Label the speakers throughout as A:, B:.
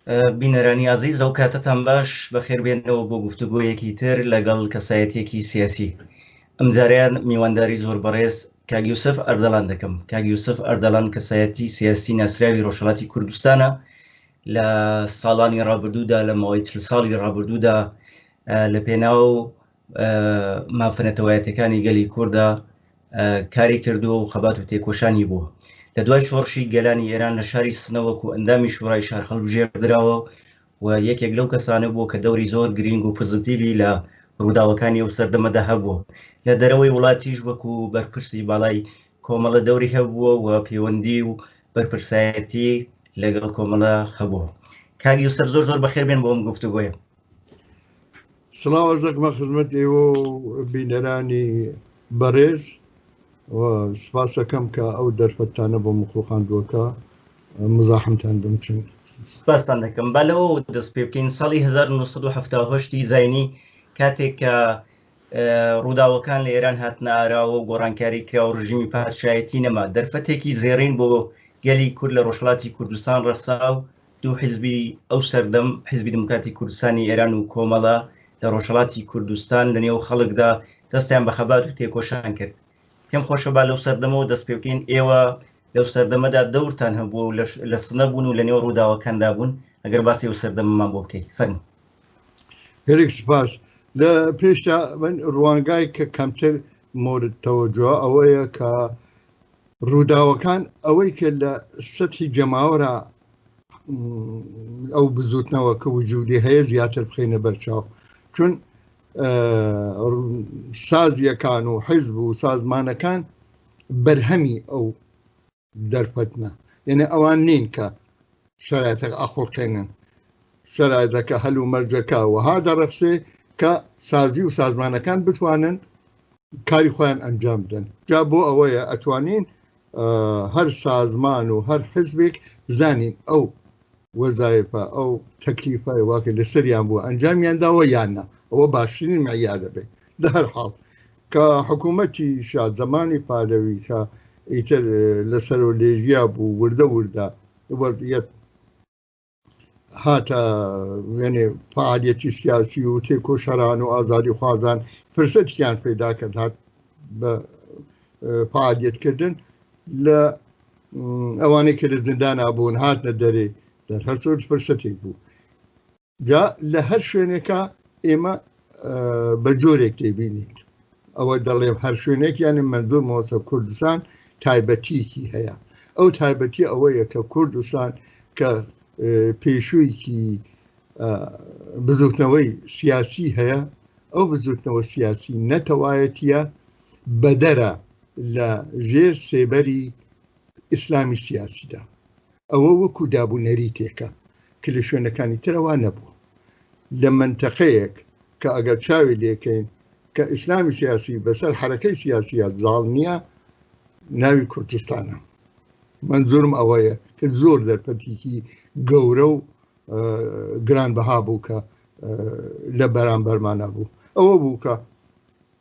A: بینەرانی عەزیز ئەو کاتتان باش بەخێربێنەوە بۆ گفتوگۆیەکی تر لەگەڵ کەسایەتیەکی سیاسی. ئەم جاریان میوانداری زۆر بەڕێز کاک یوسف ئەردەڵان دەکەم. کاک یوسف ئەردەڵان کەسایەتی سیاسی ناسراوی ڕۆژهەڵاتی کوردستانە. لە ساڵانی ڕابردوودا لە ماوەی 40 ساڵی ڕابردوودا لە پێناو مافنەتەوایەتەکانی گەلی کووردا کاری کردو و خەبات و تێکۆشانی بووە. لە دوای شۆڕشی گەلانی ئێران لە شاری سنەوەک و ئەندامی شوڕای شار هەڵبژێردراوە و یەکێک لەو کەسانە بووە کە دەوری زۆر گرنگ و پزیتیڤی لە ڕووداوەکانی ئەو سەردەمەدا هەبووە. لە دەرەوەی وڵاتیش وەکو بەرپرسی باڵای کۆمەڵە دەوری هەبووە و پەیوەندی و بەرپرسایەتی لەگەڵ کۆمەڵە هەبووە. کاک یوسف زۆر بەخێربێن بۆ ئەم گفتوگۆیە.
B: سڵاو ئەزەکمە خزمەت ئێوە و بینەرانی بەڕێز و سپاس دەکەم کە ئەو دەرفەتانە بۆ مخلوقاندووەکە مزاحمتان بمچن.
A: سپاسان دەکەم. با لەوە دەست پێ بکەین. ساڵی 1970 زاینی کاتێک کە ڕووداوەکان لە ئێران هاتنە ئاراوە و گۆڕانکاری کرا و ڕژیمی پادشایەتی نەما، دەرفەتێکی زێڕین بۆ گەلی کورد لە ڕۆژهەڵاتی کوردستان ڕەخسا و دوو حیزبی ئەو سەردەم، حیزبی دموکراتی کوردستانی ئێران و کۆمەڵە لە ڕۆژهەڵاتی کوردستان لە نێو خەڵکدا دەستیان بە خەبات و تێکۆشان کرد. پێم خۆشە با لەو سەردەمەوە دەست پێ بکەین. ئێوە لەو سەردەمەدا دەورتان هەبوو و لە سنە بوون و لە نێو ڕووداوەکاندا بوون. ئەگەر باسی ئەو سەردەمەمان بۆ بکەیت فەرموو.
B: هەرێک سپاس. لە پێشتا من ڕوانگای کە کەمتر مورد تەوەجوە ئەوەیە کە ڕووداوەکان ئەوەی کە لە سەتحی جەماوەرە ئەو بزوتنەوە کە وجودی هەیە زیاتر بخینە بەرچاو، چون سازیەکان و حیزب و سازمانەکان بەرهەمی ئەو دەرفەتنە، یعنی ئەوان نین کە شرایطەک ئاخۆڵقێنن، شرایطەکە هەل و مەرجەکە وەها دەڕەفسێ کە سازی و سازمانەکان بتوانن کاری خۆیان ئەنجام بدەن. جا بۆ ئەوەیە ئەتوانین هەر سازمان و هەر حزبێک بزانین ئەو وەزایفە ئەو تەکلیفە واکە لەسەریان بووە ئەنجامیانداوە یاننا، ئەوە باشترین معیار دەبێت. لە هەر حاڵ کە حکوومەتی شاد زمانی پالەوی کە ئیتر لەسەر و لێژیا بوو وردە وەزیەت هاتە وێنێ فعالیەتی سیاسی و تێکۆشەران و ئازادی خوازان فرسەتیان پەیدا کرد هات بە فعالیەتکردن لە ئەوانەی کە لە زیندان بوون هاتنە دەرێ دەر هەر زۆر فرسەتێک بوو. جا لە هەر شوێنێکە ئێمە بە جۆرێک تێبینین، ئەوە دەڵێم هەر شوێنێک یانی منزوور مۆسە کوردستان تایبەتیکی هەیە. ئەو تایبەتی ئەوەیە کە کوردستان کە پێشوویکی بزوتنەوەی سیاسی هەیە، ئەو بزوتنەوە سیاسی نەتەوایەتیە بەدەرە لە ژێر سێبەری ئیسلامی سیاسیدا. ئەوە وەکو دابوونەری تێکە کە لە شوێنەکانی ترەوە نەبوو. لە منتەقەیەک کە ئەگەر چاوی لێکەین کە ئیسلامی سیاسی بەسەر حرەکەی سیاسیە زاڵ نییە، ناوی کوردستانە. منزورم ئەوەیە کە زۆر دەرفەتێکی گەورە و گرانبەها بوو کە لە بەرامبەرمانە بوو. ئەوە بوو کە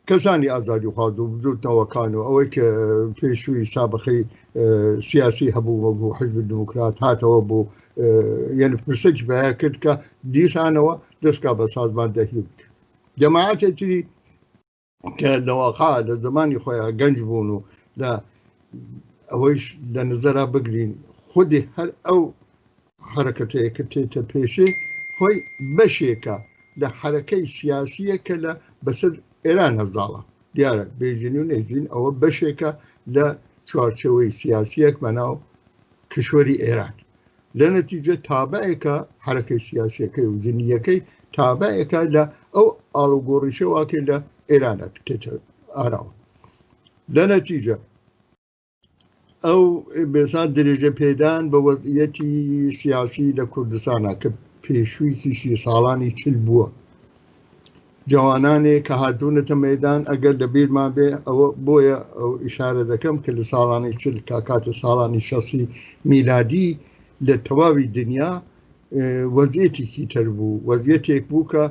B: کەسانی ئازادی خواز و بزوتنەوەکان و ئەوەی کە پێشووی سابقەی سیاسی هەبوو وەکو حیزب دموکرات هاتەوە بوو، یعنی فرسەتی بەیە کرد کە دیسانەوە دەستکا بە سازمان دەهی بکە. جەماعەتێکی کە لەواقع لە زمانی خۆیان گەنج بوون و لە ئەوەیش لە نظرە بگرین خودی هەر ئەو حرەکەتەیە کە تێتە پێشێ خۆی بەشێکە لە حرەکەی سیاسیە کە لە بەسەر ئێران هەزاڵە، دیارە بێژین و نێژین ئەوە بەشێکە لە چوارچەوەی سیاسیەک بەناو کشوەری ئێران. لە نەتیجە تابعێکە حرەکەی سیاسیەکەی و زنیەکەی تابعێکە لە ئەو ئاڵوگۆڕیشە واکە لە ئێرانە بکێتە ئاراوە. لە نەتیجە ئەو بێسان درێژە پێدان بە وەزعیەتی سیاسی لە کوردستانە کە پێشوویکیشی ساڵانی 40 بووە. جوانانێک کە هاتوونەتە مەیدان ئەگەر لە بیرمان بێ ئەوە بۆیە ئەو ئیشارە دەکەم کە لە ساڵانی 40 کاتە ساڵانی 60 میلادی لە تەواوی دنیا وەزعیەتێکی تر بوو، وەزعیەتێک بوو کە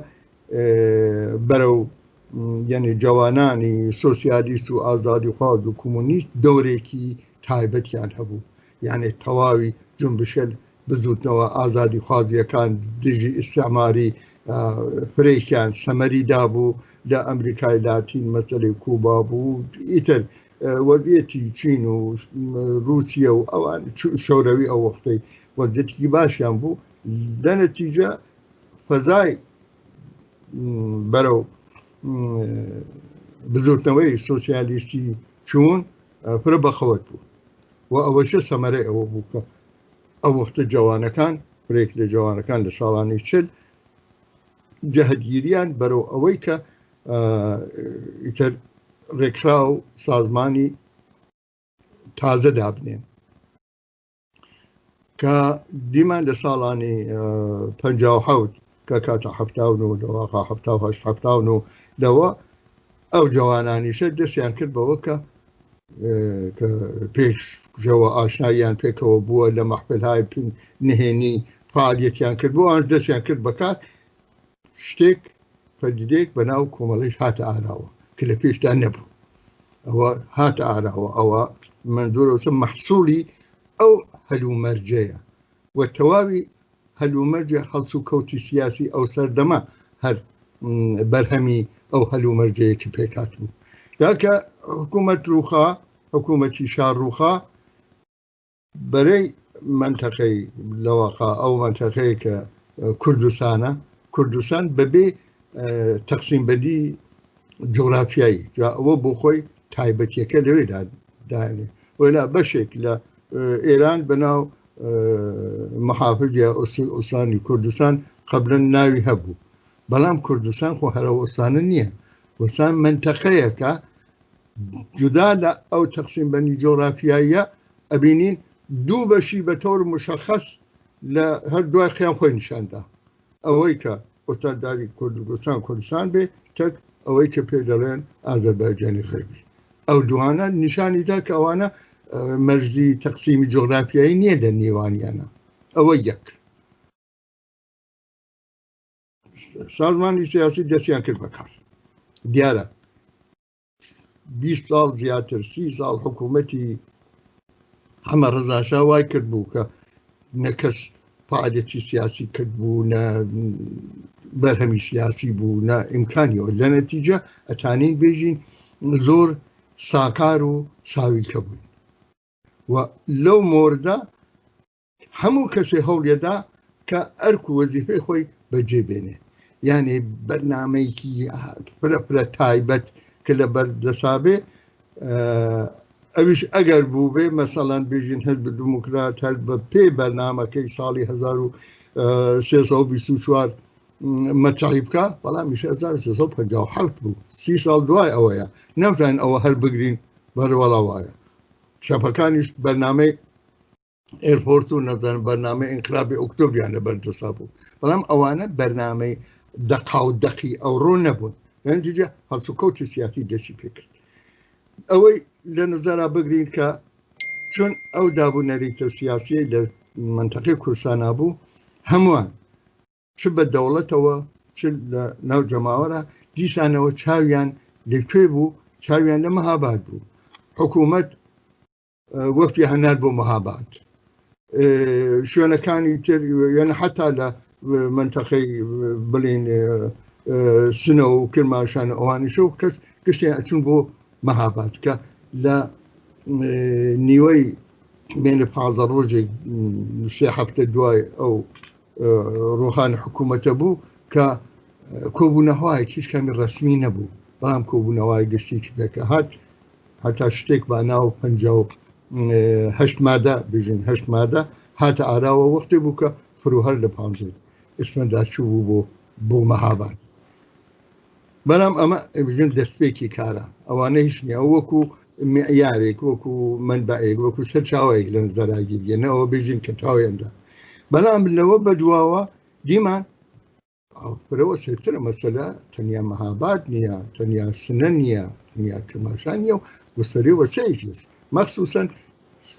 B: بەرەو یعنی جوانانی سۆسیالیست و ئازادی خواز و کۆمونیست دەورێکی تایبەتیان هەبوو، یعنی تەواوی جنبشە بزوتنەوە ئازادی خوازیەکان دژی ئیستعماری فرێکیان سەمەری دابوو لە ئەمریکای لاتین مەسەلەی کوبا بوو ئیتر وەزیەتی چین و رووسیا و ئەوان شۆرەوی ئەو وەختەی وەزیەتی باشیان بوو لە نەتیجە فەزای بەرەو بزوتنەوەی سۆسیالیستی چوون فرە بەخەوت بوو و ئەوەشە سەمەرەی ئەوە بوو کە ئەو وەختە جوانەکان فرێک لە جوانەکان لە ساڵانی 40 جەهەتگیریان بەرەو ئەوەی کە ئیتر ڕێکخرا و سازمانی تازە دابنێن کە دیمان لە ساڵانی 57 کە کاتە 79 لەواقع 78 لەوە ئەو جوانانیشە دەستیان کرد بەوە کە پێشەوە ئاشناییان پێکەوە بووە لە مەحفلهای نهێنی فعالیەتیان کرد بۆ ئەوانش دەستیان کرد بەکار شتێک پەدیدەیەک بەناو کۆمەڵەیش هاتە ئاراوە کە لە پێشدا نەبوو ئەوە هاتە ئاراوە ئەوە منزورەوە مەحسوولی ئەو هەلومەرجەیە و تەواوی هەلومەرجە هەڵس و کەوتی سیاسی ئەو سەردەما هەر بەرهەمی ئەو هەلومەرجەیەکی پێکات بوو داکە حکوومەت ڕووخا حکوومەتی شار ڕووخا بەرەی منتەقەی لەواقع ئەو منتەقەیە کە کوردستانە کوردستان بەبێ تەقسیمبەندی جغرافیایی ئەوە بۆ خۆی تایبەتیەکە لەوێدا دانێ وەلا بەشێک لە ئێران بەناو محافظە ئوستانی کوردستان قبلا ناوی هەبوو بەڵام کوردستان خۆ هەرەوە ئوستانە نییە وستان منتەقەیەکە جودا لە ئەو تەقسیمبەندی جغرافیاییە ئەبینین دوو بەشی بە تۆر مشخص لە هەر دوای خیان خۆی نیشاندا ئەوەی کە ئۆستاداری کوردستان بێ تەک ئەوەی کە پێ دەڵێن ئازەربایجانی غەربی ئەو دوانە نیشانیدا کە ئەوانە مەرزی تەقسیمی جغرافیایی نییە لە نێوانیانە ئەوە یەک سازمانی سیاسی دەستیان کرد بەکار دیارە 20 ساڵ زیاتر 30 ساڵ حکوومەتی هەمە ڕەزاشا وای کرد بوو کە نەکەس فعالیەتی سیاسی کرد بوو نە بەرهەمی سیاسی بوو نە ئیمکانیەوە لە نەتیجە ئەتانین بێژین زۆر ساکار و ساویلکە بووین و لەو مۆردە هەموو کەسێ هەوڵێدا کە ئەرک و وەزیفەی خۆی بەجێبێنێ یعنی بەرنامەیەکی فرە تایبەت کە لە بەردەسابێ ئەویش ئەگەر بوو بێ مەسەڵەن بێژین حزب دموکرات هەر بە پێ بەرنامەکەی ساڵی 1324 مەترحی بکە بەڵام 1357 بوو 30 ساڵ دوای ئەوەیە نەمزانین ئەوە هەر بگرین بەرەوەڵاوایە شەپەکانیش بەرنامەی ئێرپۆرت و نەزانم بەرنامەی ئینقلابی ئۆکتۆبریان لە بەردەسا بوو بەڵام ئەوانە بەرنامەی دەقا و دەقی ئەوڕۆ نەبوون لەنتیجە هەڵس و کەوتی سیاسی دەستی پێکرد ئەوەی لە نظارە بگرین کە چۆن ئەو دابوونەریتە سیاسی لە منتەقەی کوردستانە بوو هەمووان چ بە دەوڵەتەوە چ لە ناو جەماوەرە دیسانەوە چاویان لەکوێ بوو چاویان لە مەهاباد بوو حکوومەت وەفتی هەنار بۆ مەهاباد شوێنەکانی تر یعنی حتا لە منتەقەی بڵین سنە و کرماشان ئەوانیشە و کەس گشتیان ئەچون بۆ مەهاباد کە لە نیوەی بینە 15 ڕۆژێک 3 هەفتە دوای ئەو ڕۆحانی حکوومەتە بوو کە کۆبوونەوەیەکیش کەمی ڕسمی نەبوو بەڵام کۆبوونەوەی گشتێکی پێکە هات هەتا شتێک بە ناو 58 مادە بژین 8 مادە هاتە ئاراوە وەختی بوو کە فرۆهەر لە 15 ئسفەنداچوو بوو بۆ مەهاباد بەڵام ئەمە بژین دەستپێکی کارە ئەوانە هیچ نییە وەکو معیارێک وەکو منبعێک وەکو سەرچاوەیەک لە نزەراگیریەنەوە بێژین کە تاوێندا بەڵام لەوە بەدواوە دیمان فرەوە سێترە مەسەلە تەنیا مەهاباد نییە تەنیا سنە نییە تەنیا کرماشان نییە و گوستەری وەسەیەکی مەخسووسەن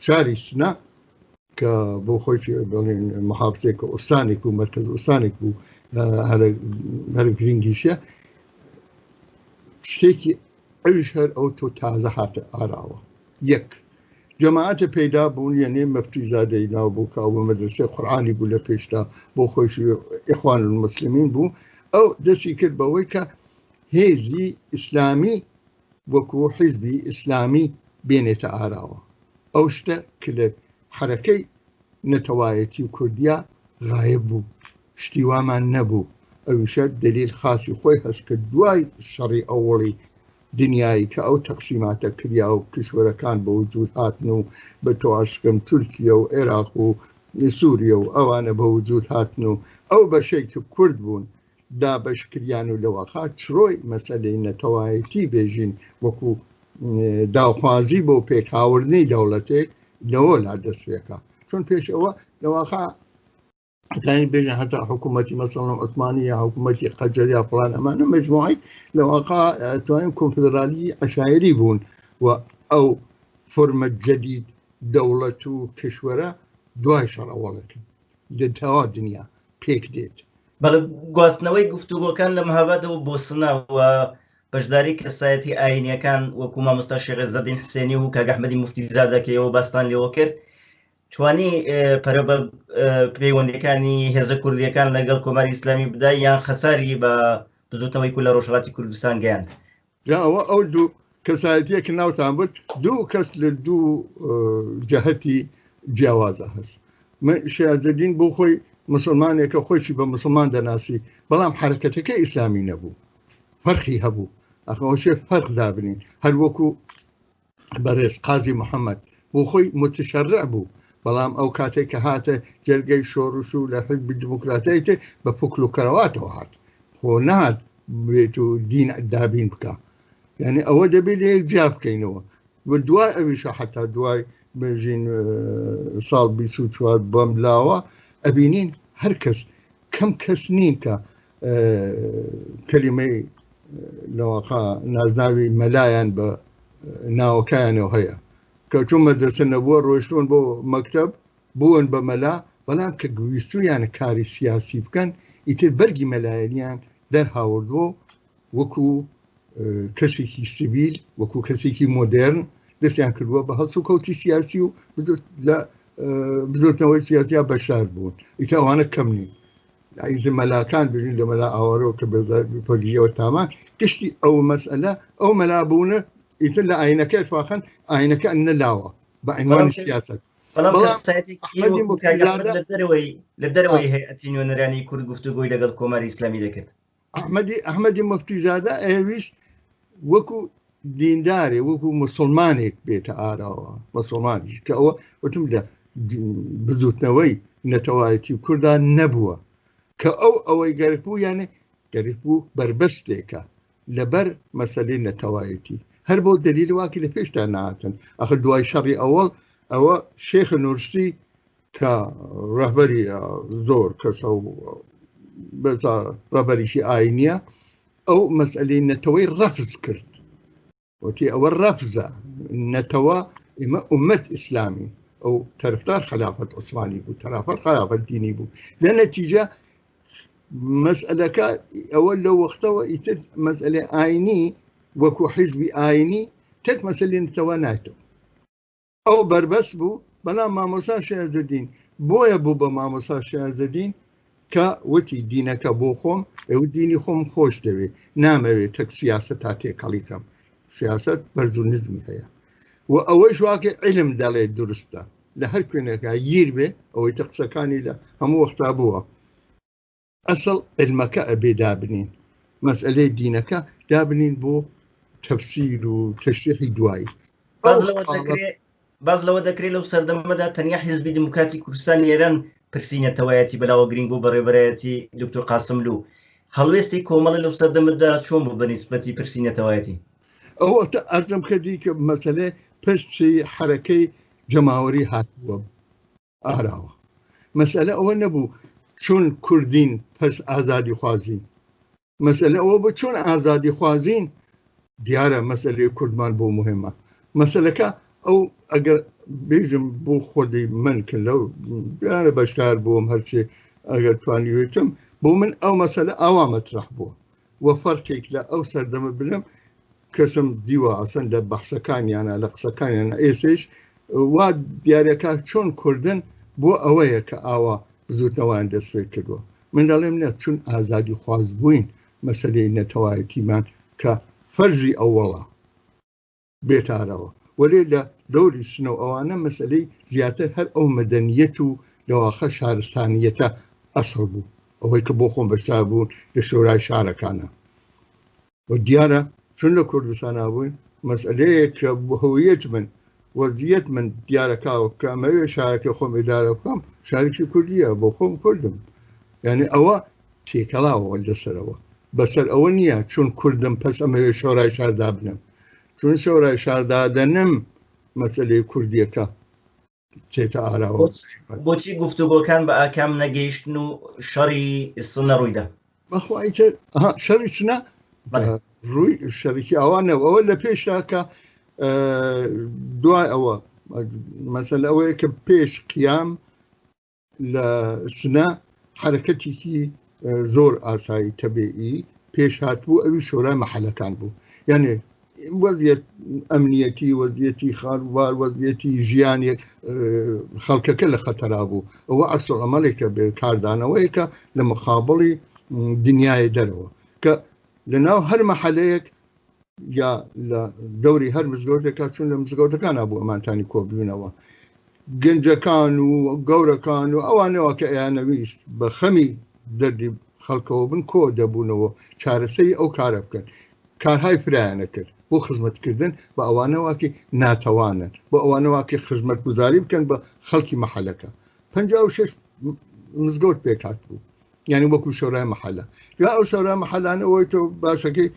B: شاری سنە کە بۆ خۆی بڵێن محافزێکە ئوستانێک بوو مەرکەز ئوستانێک بوو هەر گرنگیشە شتێکی ئەوش هەر ئەو تۆ تازە هاتە ئاراوە یەک جەماعەتە پەیدا بوون یعنی مەفتی زادەی ناو بوو کە بۆ مەدرسەی قورئانی بوو لە پێشدا بۆ خۆشی ئیخوان المسلمین بوو ئەو دەستی کرد بەوەی کە هێزی ئیسلامی وەکو حیزبی ئیسلامی بێنێتە ئاراوە ئەو شتە کە لە حرەکەی نەتەوایەتی و کوردیا غایب بوو شتی وامان نەبوو ئەویشە دلیل خاصی خۆی هەست کە دوای شەڕی ئەوڵی دنیایی کە ئەو تەقسیماتە کریا و کشوەرەکان بە وجود هاتن و بە تۆعاشکەم تورکیا و عێراق و سووریا و ئەوانە بە وجود هاتن و ئەو بەشێکی کورد بوون دابەشکریان و لەوەخا چڕۆی مەسەلەی نەتەوایەتی بێژین وەکو داوخوازی بۆ پێکهاوردنی دەوڵەتێک لەوە لا دەستێکە چون پێش ئەوە لەوەخا كان بين حتى حكومة مثلا عثمانية حكومة قجرية فلان أمانة مجموعي لواقع توين كونفدرالي عشائري بون أو فورمة جديد دولة كشورة دواي شرع ولكن لدهوا الدنيا بيك ديت
A: بل گواستنەوەی گفتوگۆکان لە مەهاباد و بۆسنە و بەشداری کەسایەتی ئاینیەکان وەکو مامۆستا شێخ عەزەدین حوسێنی و کاک ئەحمەدی موفتی زادەکەیەوە باستان لێوە کرد توانی پەرەبە پەیوەندیەکانی هێزە کوردیەکان لەگەڵ کۆماری ئیسلامی بدا یان خەساری بە بزوتنەوەی کورد لە ڕۆژهەڵاتی کوردستان گەیاند
B: ئەو دوو کەسایەتیەک ناوتان بوت دوو کەس لە دوو جەهەتی جیاوازە هەست شێخ عەزەدین بۆ خۆی مسلمانێکە خۆشی بە مسلمان دەناسی بەڵام حرەکەتەکە ئیسلامی نەبوو فەرقی هەبوو ئەخەوەشێ فەرق دابنین هەر وەکو بەڕێز قازی محەممەد بۆ خۆی متشەڕع بوو بەڵام ئەو کاتێک کە هاتە جەرگەی شۆڕش و لە حیزبی دیموکراتیەتی بە پوکل و کەڕەواتەوە هات خۆ نهات بێت و دین دابین بکە یعنی ئەوە دەبێت لە یەک جیا بکەینەوە و دوای ئەویشە حتا دوای بێژین ساڵ 24 بەم لاوە ئەبینین هەر کەس کەم کەس نین کە کەلیمەی لەوەخا نازناوی مەلایەن بە ناوەکەیانەوە هەیە کە چون مەدرسە نەبووە ڕۆیشتون بۆ مەکتەب بوون بە مەلا بەڵام کە گویستویان کاری سیاسی بکەن ئیتر بەرگی مەلایەنیان دەرهاوردووە وەکو کەسێکی سیڤیل وەکو کەسێکی مۆدێرن دەستیان کردووە بە هەڵس و کەوتی سیاسی و لە بزۆرتنەوەی سیاسیا بەشار بوون ئیتر ئەوانە کەم نین ئیتر مەلاکان بژین لە مەلا ئاوارەوە کە بەپەرگیەوە تامان گشتی ئەو مەسئلە ئەو مەلا بوونە ئیتر لە ئاینەکە اتفاقاً ئاینەکە نەلاوە بە عنوانی سیاست
A: لە دەرەوەی هەیئەتی نوێنەرانی کورد گفتوگۆی لەگەڵ کۆماری ئیسلامی دەکرد
B: ئەحمەدی موفتی زادە ئەویست وەکو دیندارێ وەکو مسلمانێک بێتە ئاراوە مسلمانیش کە ئەوە وتم لە بزوتنەوەی نەتەوایەتی کوردان نەبووە کە ئەوەی گەرک بوو یانێ گەرک بوو بربەستێکە لەبەر مەسەلەی نەتەوایەتی هەر بۆ دلیل واکی لە پێشتا نهاتن ئەخ دوای شەڕی ئەوڵ ئەوە شێخ نورسی کە ڕەهبەری زۆر کەسە و ڕەهبەریشی ئاینیە ئەو مەسئلەی نەتەوەی ڕەفز کرد وتی ئەوە ڕەفزە نەتەوە ئێمە ئومەت ئیسلامی ئەو تەرفدار خلافەت عوسمانی بوو تەرافەت خلافەت دینی بوو لە نەتیجە مەسئلەکە ئەوە لەو وەختەوە ئیتر مەسئلەی ئاینی وەکو حیزبی ئاینی تێک مەسەلەی نەتەوە ناتەوە ئەو بربەست بوو بەڵام مامۆستا شێخ عەزەدین بۆیە بوو بە مامۆستا شێخ عەزەدین کە وتی دینەکە بۆ خۆم ئەو دینی خۆم خۆش دەوێت نامەوێت تەک سیاست تا تێکەڵی کەم سیاست بەرز و نزمی هەیە و ئەوەش واکە علم دەڵێ دروستە لە هەر کوێنێکە گیر بێ ئەوەی قسەکانی لە هەموو وەختا بووە ئەسڵ علمەکە ئەبێ دابنین مەسئلەی دینەکە دابنین بۆ تەفسیر و تەشریحی دوایی
A: باز لەوە دەکرێت لەو سەردەمەدا تەنیا حیزبی دیموکراتی کوردستان ئێران پرسی نەتەوایەتی بەلاوە گرنگ بۆ بەڕێوەبەرایەتی دکتۆر قاسملو هەڵوێستی کۆمەڵە لەو سەردەمەدا چۆن بوو بەنسبەتی پرسی نەتەوایەتی
B: ئەوە ئەرزم کردی کە مەسەلەی پرسی حرەکەی جەماوەری هاتووە ئاراوە مەسئلە ئەوە نەبوو چۆن کوردین پس ئازادی خوازین مەسئلە ئەوە بۆ چۆن ئازادی خوازین دیارە مەسئلەی کوردمان بۆ مهمە مەسئلەکە ئەو ئەگەر بێژم بۆ خۆدی من کە لەو بیانە بەشدار بووم هەرچێ ئەگەر توانیوێتم بۆ من ئەو مەسەلە ئاوا مەترەح بووە وە فەرقێک لە ئەو سەردەمە بلم کەسم دیوە ئەسەن لە بەحسەکانیانە لە قسەکانیانە ئێسش وا دیارەکە چۆن کوردن بۆ ئەوەیە کە ئاوا زووتەوەیان دەستێ کردووە من دەڵێم نە چون ئازادی خواست بووین مەسەلەی نەتەوایەتیمان کە فەرزی ئەوڵە بێتارەوە وەلێ لە دەوری سنە و ئەوانە مەسلەی زیاتر هەر ئەو مەدەنیەت و لەواخە شارستانیەتە ئەسڵ بوو ئەوەی کە بۆ خۆم بەشتا بوون لە شۆرای شارەکانە و دیارە چون لە کوردستانە بووین مەسئلەیە کە هەویەت من وەزیەت من دیارەکاوە کە ئەمەوێ شارەکە خۆم ئیدارە بکەم شارێکی کوردیە بۆ خۆم کوردم یعنی ئەوە تێکەڵاوە لەسەرەوە بەسەر ئەوە نییە چون کوردم پس ئەمەوێ شۆرای شاردا بنم چون شۆرای شاردا دەنم مەسەلەی کوردیەکە تێتە ئاراوە
A: بۆچی گفتوگۆکان بە ئاکام نەگەیشتن و شەڕی سنە ڕوویدا
B: بەخوایتر شەڕی چنە ڕووی شەریکی ئەوانەوە ئەوە لە پێشدا کە دوای ئەوە مەسەلە ئەوەیە کە پێش قیام لە سنە حرەکەتێکی زۆر ئاسایی تەبێئی پێش هاتبوو ئەوی شۆرای مەحەلەکان بوو یعنی وەزیەت ئەمنیەتی وەزیەتی خاروبار وەزیەتی ژیانی خەڵکەکە لە خەتەرا بوو ئەوە ئەسڵ ئەمەڵێکە بێ کاردانەوەیکە لە مقابڵی دنیای دەرەوە کە لەناو هەر مەحەلەیەک یا لە دەوری هەر مزگەوتێکا چون لە مزگەوتەکانە بوو ئەمانتانی کۆبوونەوە گەنجەکان و گەورەکان و ئەوانەوە کە ئەیانەویست بە خەمی دەردی خەڵکەوە بن کۆ دەبوونەوە چارەسەری ئەو کارە بکەن کارهای فرایانە کرد بۆ خزمەتکردن بە ئەوانەواکی ناتەوانن بۆ ئەوانەواکی خزمەت گوزاری بکەن بە خەڵکی مەحەلەکە 56 مزگەوت پێکات بوو یعنی وەکو شۆرای مەحەلە یا ئەو شۆرای مەحەلانە ئەوەی تۆ باسەکەی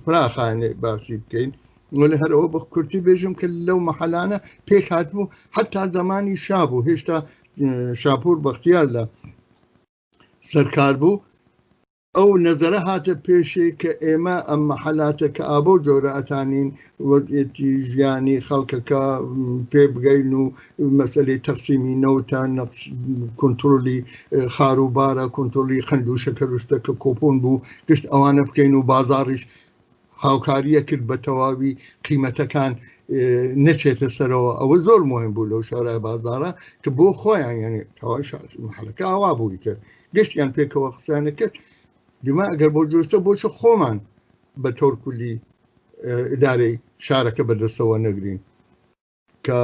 B: فراخانێ باسی بکەین ولی هەرەوە بە کورتی بێژم کە لەو مەحەلانە پێک هاتبوو حتا زمانی شا بوو هێشتا شاپور بەختیار لە سەرکار بوو ئەو نەزەرە هاتە پێشێ کە ئێمە ئەم مەحەلاتە کە ئابۆ جۆرە ئەتانین وەزیەتی ژیانی خەڵکەکە پێ بگەین و مەسەلەی تەقسیمی نەوتان کۆنتڕۆلی خاروبارە کۆنتڕۆلی خەند و شەکەروشتە کە کۆپۆن بوو گشت ئەوانە بکەین و بازاڕیش هاوکاریە کرد بە تەواوی قیمەتەکان نەچێتە سەرەوە ئەوە زۆر مهم بوو لەو شارای بازارە کە بۆ خۆیان یعنی تەواوی مەحەلەکە ئاوا بووی کرد گشتیان پێکەوە قسانە کرد دیما ئەگەر بۆ دروستە بۆچە خۆمان بە تۆر کولی ئیدارەی شارەکە بەدەستەوە نەگرین کە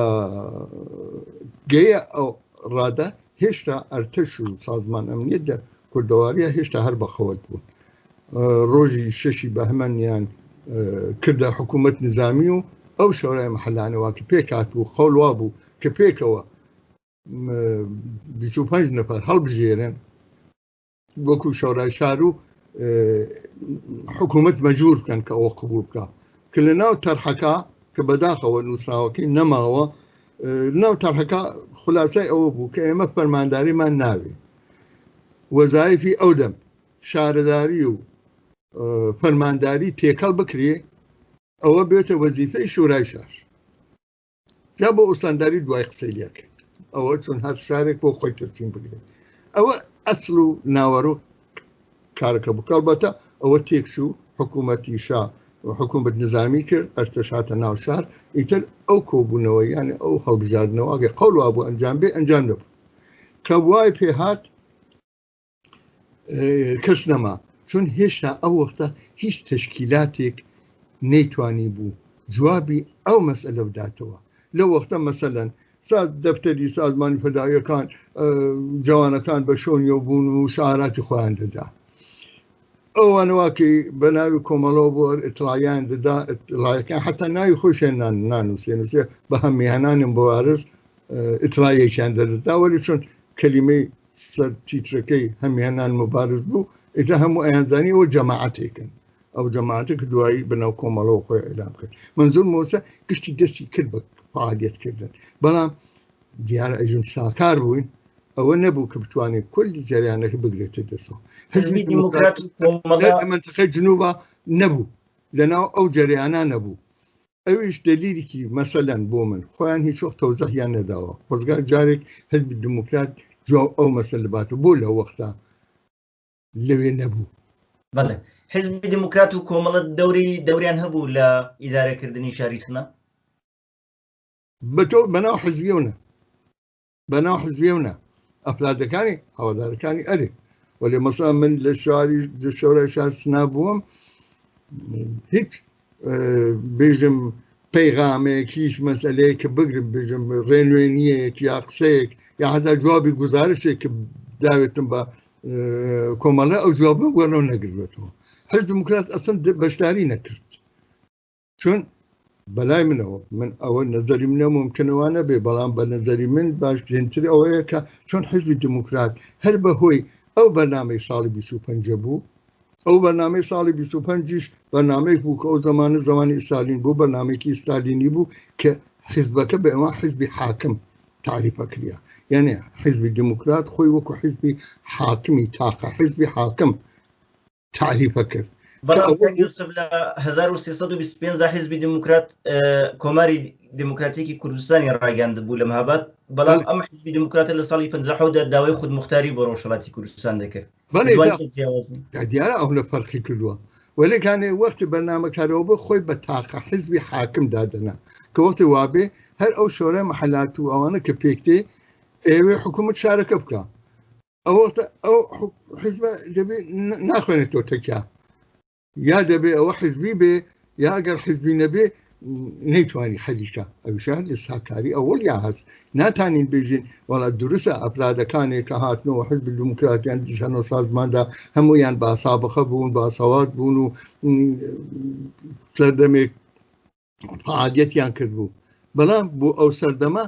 B: گەیە ئەو ڕادە هێشتا ئەرتەش و سازمان ئەمنیەتە کوردەواریە هێشتا هەر بەخەوت بوو ڕۆژی 6 بەهمەنیان کردە حکوومەت نظامی و ئەو شۆرای مەحەلانەوەکە پێکات بوو خەڵوا بوو کە پێکەوە 25 نەفەر هەڵبژێرن وەکو شۆرای شار و حکوومەت مەجبور بکەن کە ئەوە قبول بکە کە لە ناو تەرحەکە کە بەداخەوە نووسراوەکەی نەماوە ناو تەرحەکە خولاسای ئەوە بوو کە ئێمە فەرمانداریمان ناوێ وەزایفی ئەو دەم شارەداری و فەرمانداری تێکەڵ بکرێ ئەوە بێتە وەزیفەی شورای شار جا بۆ ئوستانداری دوای قسەی لێ کرد ئەوە چون هەر شارێک بۆ خۆی تەرسیم بگرێت ئەوە ئەسڵ و ناوەڕۆ کارەکە بکە البەتە ئەوە تێکچوو حکوومەتی شا حکوومەت نظامی کرد ئەرتەش هاتە ناو شار ئیتر ئەو کۆبوونەوە یعنی ئەو هەڵبژاردنەوە ئەگەر قەڵوا بوو ئەنجام بێ ئەنجام نەبوو کە وای پێهات کەس نەما چون هێشتا ئەو وەختە هیچ تەشکیلاتێک نەیتوانی بوو جوابی ئەو مەسئلە بداتەوە لەو وەختە مەسەلەن دەفتەری سازمانی فەداویەکان جوانەکان بە شۆنیۆ بوون و شعاراتی خۆیان دەدا ئەوانەواکەی بە ناوی کۆمەڵەوە بۆ ئیتڵاییان دەدا ئیتڵایەکان حتا ناوی خۆشیان نانووسێنووسێ بە هەمیهێنانم بۆ وارز ئیتڵایەکیان دەدەدا وەلی چون کەلیمەی سەر تیترەکەی هەمیهێنان مبارز بوو ئیتر هەموو ئەیانزانی ئەوە جەماعەتێکن ئەو جەماعەتێک دوایی بەناو کۆمەڵەوە خۆی ئەعلام کرد منزور مۆسە گشتی دەستی کرد بە فعالیتکردن بەڵام دیارە ئەژم ساکار بووین ئەوە نەبوو کە بتوانێت کولی جەریانەکە بگرێتە دەستەوە
A: حزبی دیموکرات
B: منتەقەی جنوبە نەبوو لەناو ئەو جەریانە نەبوو ئەویش دلیلێکی مەسەلەن بۆ من خۆیان هیچ وەخت تەوزەحیان نەداوە خۆزگار جارێک حزبی دیموکرات جواب ئەو مەسەلە باتە بۆ لە وەختە لەوێ نەبوو
A: بەڵێ حزبی دیموکرات و کۆمەڵە دەوریان هەبوو لە ئیدارەکردنی شاری سنە
B: بەتۆ بەناو حزبیەوە ئەفرادەکانی هەوادارەکانی ئەرێ وەێ مەسا من لە شۆرای شار سنا بووم هیچ بێژم پەیغامێکیش مەسئلەیە کە بگرم بێژم ڕێنوێنیەک یا قسەیەک یا هەدا جوابی گزارشێک کە داوێتم بە کۆمەڵە ئەو جوابە وەرەوە نەگرێتەوە حزب دموکرات ئەسڵ بەشداری نەکرد چون بەلای منەوە من ئەوە نەزەری منە ممکنەوانە بێ بەڵام بە نەزەری من باشترین ئەوەیە کە چۆن حزبی دموکرات هەر بەهۆی ئەو بەرنامەی ساڵی 25 بوو ئەو بەرنامەی ساڵی 25ش بەرنامەیەک بوو کە ئەو زمانی ئیستالین بوو بەرنامێکی ئیستالینی بوو کە حزبەکە بە ئەوە حزبی حاکم تعریفە کریا یعنی حزبی دموکرات خۆی وەکو حزبی حاکمی تاقە حزبی حاکم تعریفە کرد
A: بەڵام یوسف لە 1325 حزبی دموکرات کۆماری دموکراتیکی کوردستانی ڕاگەاند بوو لە مەهاباد بەڵام ئەم حزبی دموکراتە لە ساڵی 50 داوای خودمختاری بۆ ڕۆژهەڵاتی کوردستان دەکرد
B: دیارە ئەو لە فەرقی کردووە وەلێکانێ وەختی بەرنامەکارەوە بە خۆی بە تاقە حزبی حاکم دادەنا کە وەختی وابێ هەر ئەو شۆرە مەحەلات و ئەوانە کە پێکتێ ئێوێ حکوومەت شارەکە بکە ئەو حزبە دەبێ ناخوێنێتەوە تەکیا یا دەبێ ئەوە حزبی بێ یا ئەگەر حزبی نەبێ نەیتوانی خەلیکە ئەوشان لە ساکاری ئەوەڵ یا هەست ناتانین بێژین وەڵا دروستە ئەفرادەکانێک کە هاتنەوە حزب دموکراتیان دیشانەوە سازماندا هەمویان باسابخە بوون باسەوات بوون و سەردەمێک فعالیەتیان کرد بوو بەڵام بۆ ئەو سەردەمە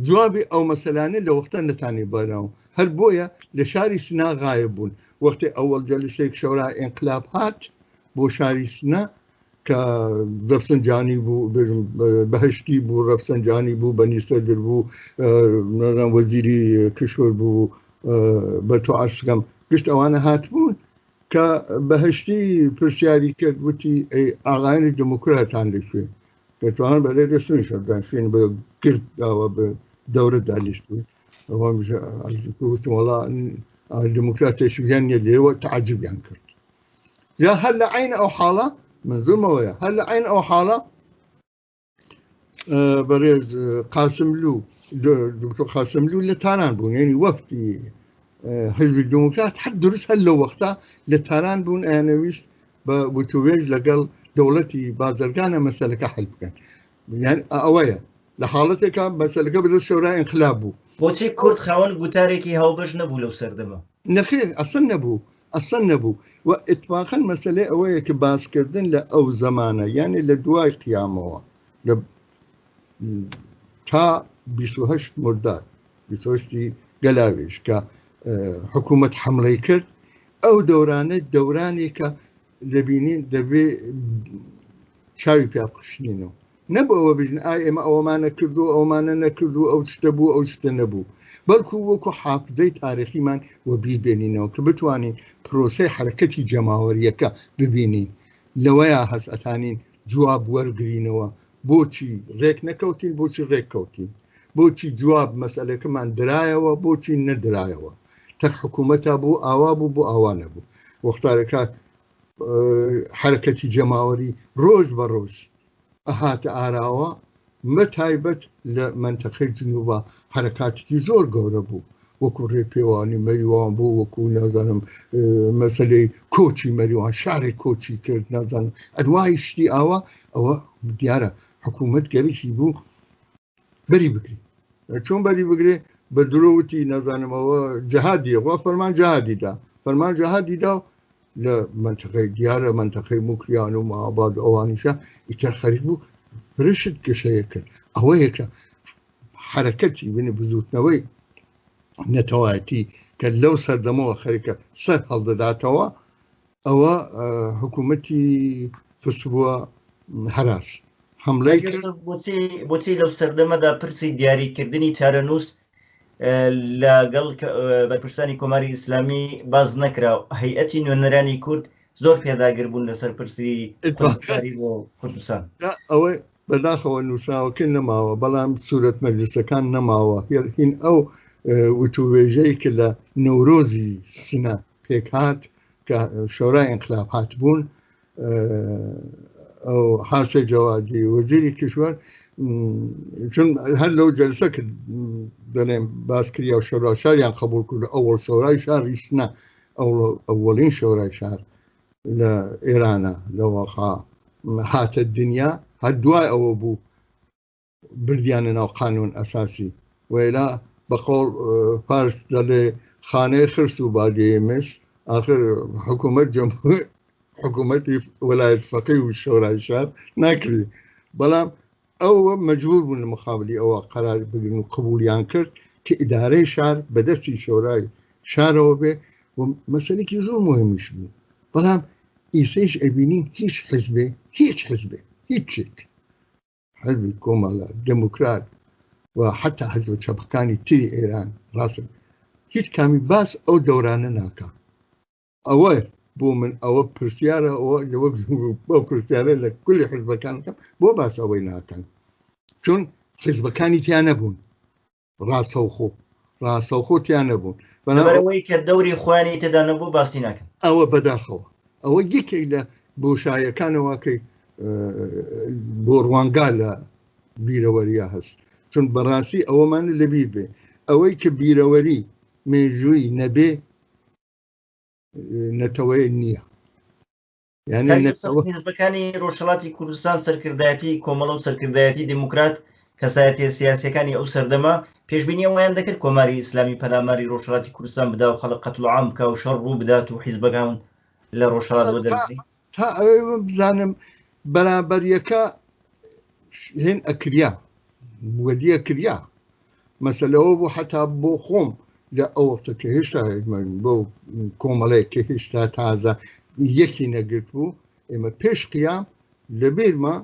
B: جوابی ئەو مەسەلانە لە وەختە نەتانی بەرەوە هەر بۆیە لە شاری سنا غایب بوون وەختی ئەوەڵ جەلسەیەک شەورای ئینقلاب هات بۆ شاری سنا کە ڕەفسەنجانی بوو بەهشتی بوو ڕەفسەنجانی بوو بەنیستە دەربوو وەزیری کشور بوو بە تۆ عاشقم گشت ئەوانە هات بوون کە بەهشتی پرسیاری کرد وتی ئاغایانی دموکراتان لەکوێ دەتوانن بەلێ دەستن شەردان شوێن بە گرد داوە بە دەورە دالیشت بوو وتم وەڵا دموکراتێکیان نیە لێوە تعجبیان کرد یا هەر لە عین ئەو حاڵە منزومەوەیە هەر لە عین ئەو حاڵە بەڕێز قاسملوو دکتۆر قاسملوو لە تاران بوون یعنی وەفتی حزبی دموکرات هەر دروست هەر لە وەختا لە تاران بوون ئەیانەویست بە وتوێژ لەگەڵ دەوڵەتی بازرگانە مەسەلەکە حل بکەن یان ئەوەیە لە حاڵەتێکە مەسەلەکە بەدەست شۆرای ئینقلاب بوو
A: بۆچی کورد خاوەن گوتارێکی هاوبەش نەبوو لەو سەردەمە
B: نەخێر ئەسڵ نەبوو و ئتفاقەن مەسەلەی ئەوەیە کە باسکردن لە ئەو زەمانە یعنی لە دوای قیامەوە تا 28 مرداد 28 گەلاوێش کە حکوومەت حملەی کرد ئەو دەورانە دەورانێکە دەبینین دەبێ چاوی پیا بخشنینەوە نەبوو ئەوە بژن ئێمە ئەوەمانە کردو ئەومانە نەکردو ئەو شتە بوو ئەو شتە نەبوو بەڵکو وەکو حافزەی تاریخیمان وە بیربێنینەوە کە بتوانین پرۆسەی حرەکەتی جەماوەریەکە ببینین لەوەیە هەست ئەتانین جواب وەرگرینەوە بۆچی ڕێک نەکەوتین بۆچی ڕێک کەوتین بۆچی جواب مەسئلەکەمان درایەوە بۆچی نەدرایەوە تەک حکوومەتە بوو ئاوا بوو بۆ ئاوا نەبوو وەختارەکە حرەکەتی جەماوەری ڕۆژ بە ڕۆژ ئەهاتە ئاراوە مەتایبەت لە منتەقەی جنوبە حرەکاتێکی زۆر گەورە بوو وەکو ڕێپێوانی مەریوان بوو وەکو نازانم مەسەلەی کۆچی مەریوان شارێک کۆچی کرد نازانم ئەدوای شتی ئاوە ئەوە دیارە حکوومەت گەرێکی بوو بەری بگری چۆن بەری بگرێ بە درۆوتی نازانمەوە جەهادیە وا فەرمان جەهادیدا لە منتەقەی دیارە منتەقەی موکریان و مەهاباد ئەوانیشە ئیتر خەریک بوو پرشت گەشەیە کرد ئەوەیە کە حرەکەتی بنە بزوتنەوەی نەتەوایەتی کە لەو سەردەمەوە خەریکە سەر هەڵدەداتەوە ئەوە حکوومەتی پستبووە هەراس حملەی
A: بۆچی لەو سەردەمەدا پرسی دیاریکردنی چارەنووس لەگەڵ بەرپرسانی کۆماری ئیسلامی باز نەکرا هەیئەتی نوێنەرانی کورد زۆر پێداگر بوون لەسەر پرسی بۆ کوردستان
B: ئەوەی بەداخەوە نووسراوەکە نەماوە بەڵام سوورەت مەجلیسەکان نەماوە هین ئەو وتووێژەی کە لە نەورۆزی سنە پێک هات کە شۆرای ئینقلاب هات بوون ئەو حاسێ جەوادی وەزیری کشور چون هەر لەو جەلسە کرد دەڵێم باس کردیا و شۆرا شاریان قبول کرد ئەوڵ شۆرای شاری سنە ئەوڵین شۆرای شار لە ئێرانە لەوەخا هاتە دنیا هەر دوای ئەوە بوو بردیانە ناو قانون ئەساسی وێلا بەقۆڵ پارس دەڵێ خانەی خرس و بادێمس آخر حکوومەتی وەلایەت فەقی و شۆرای شار ناکردی بەڵام ئەوە مەجبور بوون لە مقابلی ئەوە قرار بگرن و قبولیان کرد کە ئیدارەی شار بەدەستی شۆرای شارەوە بێ و مەسەلێکی زۆر مهمیش بوو بەڵام ئیسەیش ئەبینین هیچ حزبێ هیچێک حزبی کۆمەڵە دموکرات و حتا حزب چەپەکانی تری ئێران ڕاست هیچ کامی باس ئەو دەورانە ناکە ئەوە بۆ من ئەوە پرسیارە ئەوە لەوەک بۆ پرسیارە لە کولی حزبەکانەکەم بۆ باس ئەوەی ناکەن چون حزبەکانی تیان نەبوون ڕاستەوخۆ تیان نەبوون
A: بەرەوەی کە دەوری خوانی تێدا نەبوو باسی ناکەن
B: ئەوە بەداخەوە ئەوە یەکێک لە بۆشایەکانەوەکەی بۆ ڕوانگا لە بیرەوەریە هەست چون بەڕاستی ئەوەمان لەبیر بێ ئەوەی کە بیرەوەری مێژووی نەبێ نەتەوەی نییە
A: حزبەکانی ڕۆژهەڵاتی کوردستان سەرکردایەتی کۆمەڵە و سەرکردایەتی دموکرات کەسایەتیە سیاسیەکانی ئەو سەردەما پێشبینی ئەویان دەکرد کۆماری ئیسلامی پەلاماری ڕۆژهەڵاتی کوردستان بدا و خەڵک قەتڵ عام بکە و شەڕ ڕوو بدات و حیزبەکان لە ڕۆژهەڵات بۆ دەرسی
B: تا ئەوێ بزانم بەرابەریەکە هێن ئەکریا وەدیە کریا مەسەلەوە بوو حتا بۆ خۆم لە ئەوەفتە کە هێشتا بۆ کۆمەڵەیە کە هێشتا تازە یەکی نەگرت بوو ئێمە پێش قیام لە بێرمە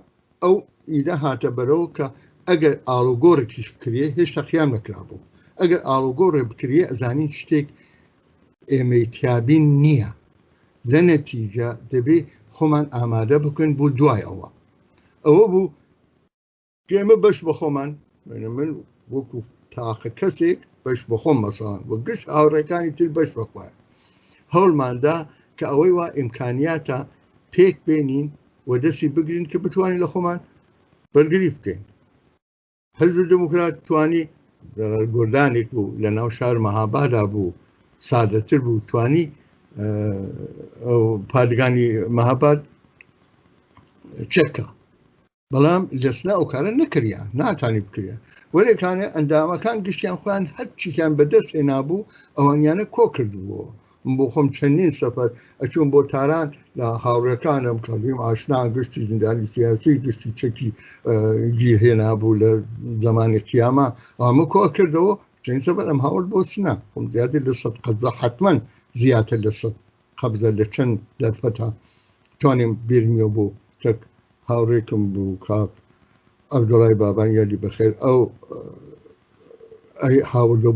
B: ئەو ئیدە هاتە بەرەوە کە ئەگەر ئاڵوگۆڕێکیش بکرێ هێشتا قیام نەکرا بوو ئەگەر ئاڵوگۆڕێ بکرێ ئەزانین شتێک ئێمەتیابین نییە لە نەتیجە دەبێ خۆمان ئامادە بکەن بۆ دوای ئەوە بوو ئێمە بەش بە خۆمان من وەکو تاقە کەسێک بەش بە خۆم مەسەڵان وە گشت هاوڕێکانی تر بەش بخوای هەوڵماندا کە ئەوەی وا ئیمکانیاتە پێک بێنین و دەستی بگرین کە بتوانین لە خۆمان بەرگری بکەین حزب دموکرات توانی گۆردانێک بوو لە ناو شار مەهابادا بوو سادەتر بوو توانی پادگانی مەهاباد چەکە بەڵام لەسنا ئەو کارە نەکردیان ناتانی بکرە وەرێکانە ئەندامەکان گشتیان خۆیان هەرچیان بەدەست هێنابوو ئەوانیانە کۆ کردووە بۆ خۆم چەندین سەفەر ئەچوون بۆ تاران لە هاوڕێکانم کەڵیم ئاشنا گشتی زیندانی سیاسی گشتی چەکی گیرهێنابوو لە زمانی قیامە ئەمە کۆ کردەوە چەند سەفەر ئەم هاوڵ بۆ سنا خۆم زیاتر لە 100 قەبزە حتمەن زیاتر لە 100 قەبزە لە چەند دەرفەتا توانیم بیرمیەوە بۆ تەک هاوڕێکم بوو کاک عەبدوڵای بابان یادی بەخێر ئەو هاوڵە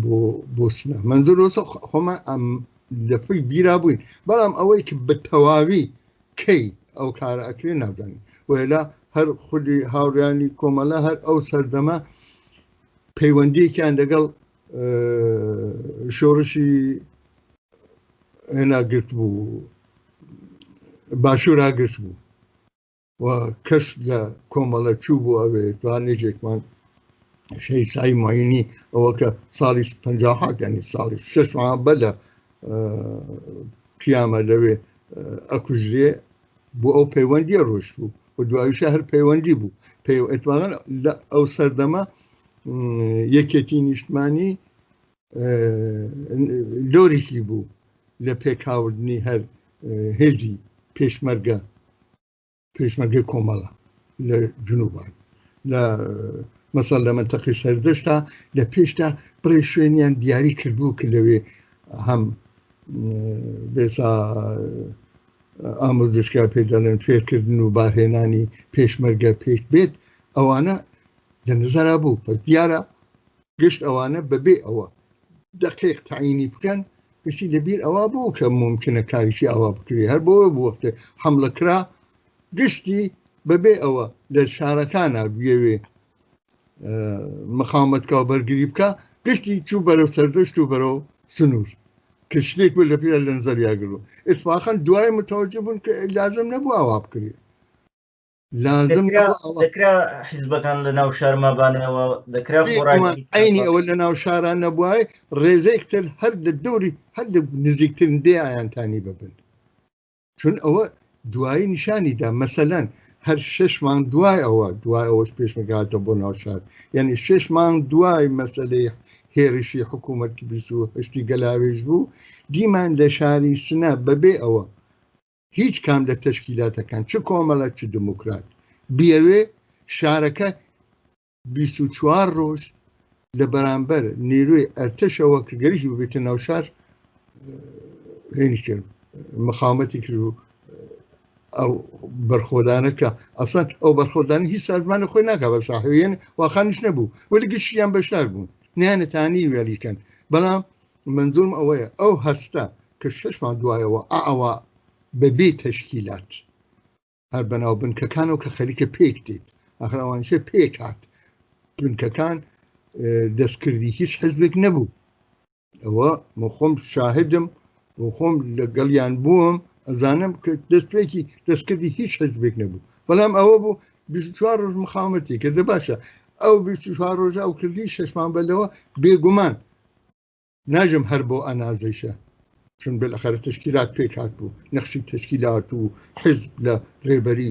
B: بۆ سنە منزورۆسە خۆمان ئەم دەفەی بیرا بووین بەڵام ئەوەی کە بە تەواوی کەی ئەو کارە ئەکرێ نازانین وێلا هەر خودی هاوڕیانی کۆمەڵە هەر ئەو سەردەمە پەیوەندیەکیان لەگەڵ شۆڕشی هێناگرت بوو باشووراگرت بوو و کەس لە کۆمەڵە چوو بوو ئەوێ توانێژێکمان شەی سای ماینی ئەوە کە ساڵی 50 ینی ساڵی 6 بە لە قیامە لەوێ ئەکوژرێ بۆ ئەو پەیوەندیە ڕۆژ بوو و دوایشە هەر پەیوەندی بوو ئەتوانن لە ئەو سەردەمە یەکێتی نیشتمانی دۆرێکی بوو لە پێکاوردنی هەر هێزی پێشمەرگە کۆمەڵە لە جنوبان لە مەسەڵ لە منتەقی سەردەشتا لە پێشتا بڕێ شوێنیان دیاری کردبوو کە لەوێ هەم بێسا ئامۆزشکا پێ دەڵێن فێرکردن و بارهێنانی پێشمەرگە پێش بێت ئەوانە لە نظرا بوو پس دیارە گشت ئەوانە بەبێ ئەوە دقیق تعینی بکەن گشتی لەبیر ئەوە بوو کە ممکنە کاریشی ئەوە بکرێ هەر بۆ وەختێ حملە کرا گشتی بەبێ ئەوە لە شارەکانە بێوێ مەخامەتکە و بەرگری بکە گشتی چوو بەرەو سەردەشت و بەرەو سنوور کە شتێک بوو لە پێ لە نزەریاگرو ئتفاقەن دوای متەوەجە بوون کە لازم نەبوو ئەوا بکرێ لازم
A: دەکرا حیزبەکان لە ناو شارمابانەوە دەکرا
B: عینی ئەوە لە ناو شاران نەبووای ڕێزەیەکتر هەر لە دەوری هەر لە نزیکترین دێ ئایانتانی ببن چون ئەوە دوایی نیشانیدا مەسەلەن هەر 6 مانگ دوای ئەوەش پێشمەکاتە بۆ ناو شار یعنی 6 مانگ دوای مەسەلەی هێرشی حکوومەتی 28 گەلاوێژ بوو دیمان لە شاری سنە بەبێ ئەوە هیچ کام لە تەشکیلاتەکان چ کۆمەڵە چ دموکرات بیەوێ شارەکە 24 ڕۆژ لە بەرامبەر نیروی ئەرتەشەوە کە گەریشی ببێتە ناو شار هێنی کرد مخاومەتی کرد و ئەو بەرخۆدانەکە ئەسان ئەو بەرخۆدانی هیچ سازمانە خۆی ناکە بە ساحوێن واخانیش نەبوو وەلی گشتیان بەشدار بوون نیانەتانی وێلیکەن بەڵام منزوم ئەوەیە ئەو هەستە کە 6 مانگ دوایەوە ئەوە بەبێ تەشکیلات هەر بەناو بنکەکانەوە کە خەریکە پێک دێت ئاخراوانشە پێک هات بنکەکان دەستکردی هیچ حزبێک نەبوو ئەوە خۆم شاهدم و خۆم لەگەڵیان بووم ئەزانم کە دەستپێکی دەستکردی هیچ حزبێک نەبوو بەڵام ئەوە بوو 24 ڕۆژ مخاومەتی کە دە باشە ئەو 24 ڕۆژە ئەو کردی 6 مانگ بەلەوە بێگومان ناژم هەر بۆ ئەنازەیشە چون بالاخره تشکیلات پێک هات بوو نەخشی تشکیلات و حزب لە ڕێبەری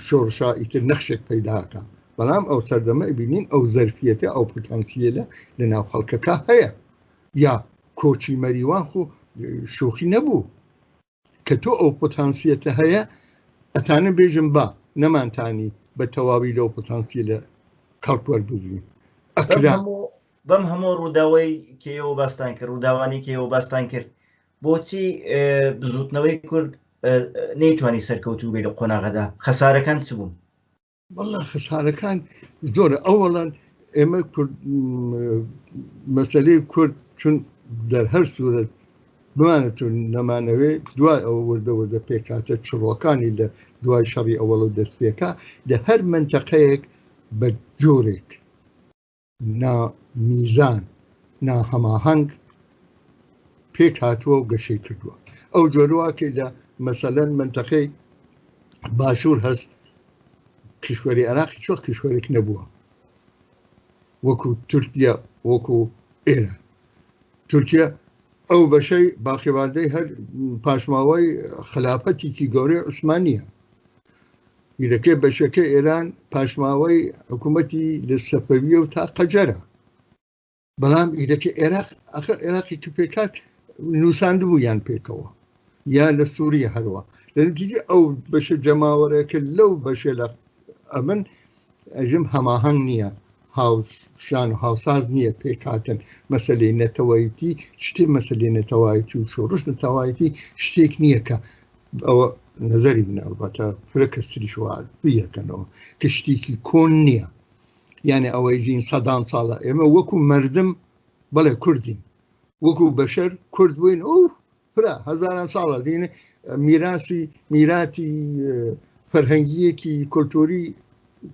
B: شۆڕشا ئیتر نەخشێک پەیداکە بەڵام ئەو سەردەمە بینین ئەو زەرفیەتە ئەو پۆتانسیەلە لە ناو خەڵکەکە هەیە یا کۆچی مەریوان خو شوخی نەبوو کە تۆ ئەو پۆتانسیەتە هەیە ئەتانە بێژم با نەمانتانی بە تەواوی لەو پۆتانسیە لە کەڵک وەربگرین
A: بەم هەموو ڕووداوەی کێەوە باستان کرد ڕووداوانی کێەوە باستان کرد بۆچی بزوتنەوەی کورد نەیتوانی سەرکەوتوو بێت لە قۆناغەدا خەسارەکان چ بوون؟
B: وەڵا خەسارەکان زۆرە ئەوەڵەن ئێمە مەسەلەی کورد چون دەرهەر سوورەت بمانێت نەمانەوێ دوای ئەوە وەردە پێکاتە چڕۆکانی لە دوای شەڕی ئەوەڵ و دەستپێکە لە هەر منتەقەیەک بە جۆرێک نامیزان ناهەماهەنگ پێک هاتووە و گەشەی کردووە ئەو جۆرواکە لە مەسەلەن منتەقەی باشوور هەست کشوەری عێراقی چۆ کشوەرێک نەبووە وەکو تورکیا وەکو ئێرە تورکیا ئەو بەشەی باقیباردەی هەر پاشماوەی خلافەتێکی گەورەی عوسمانیە ئیرەکەی بەشەکە ئێران پاشماوەی حکوومەتی لە سەفەویە و تا قەجەرە بەڵام ئیرەکە عێراقی کە پێکات نووساندبوو یان پێکەوە یا لە سووریە هەروە لە نتیجە ئەو بەشە جەماوەرەکە لەو بەشە لە ئەمن ئەژم هەماهەنگ نییە هاوشان و هاوساز نییە پێکاتن مەسەلەی نەتەوایەتی شتێ مەسەلەی نەتەوایەتی و شۆڕش نەتەوایەتی شتێک نییە کە ئەوە نەزەری بناوباتە فرە کەستریشوار بیەکەنەوە کە شتێکی کۆن نییە یعنی ئەوەی ژین سەدان ساڵە ئێمە وەکو مردم بەڵێ کوردین وەکو بەشەر کورد بووین ئەو فرە هەزاران ساڵە دینە میراتی فەرهەنگیەکی کۆلتۆری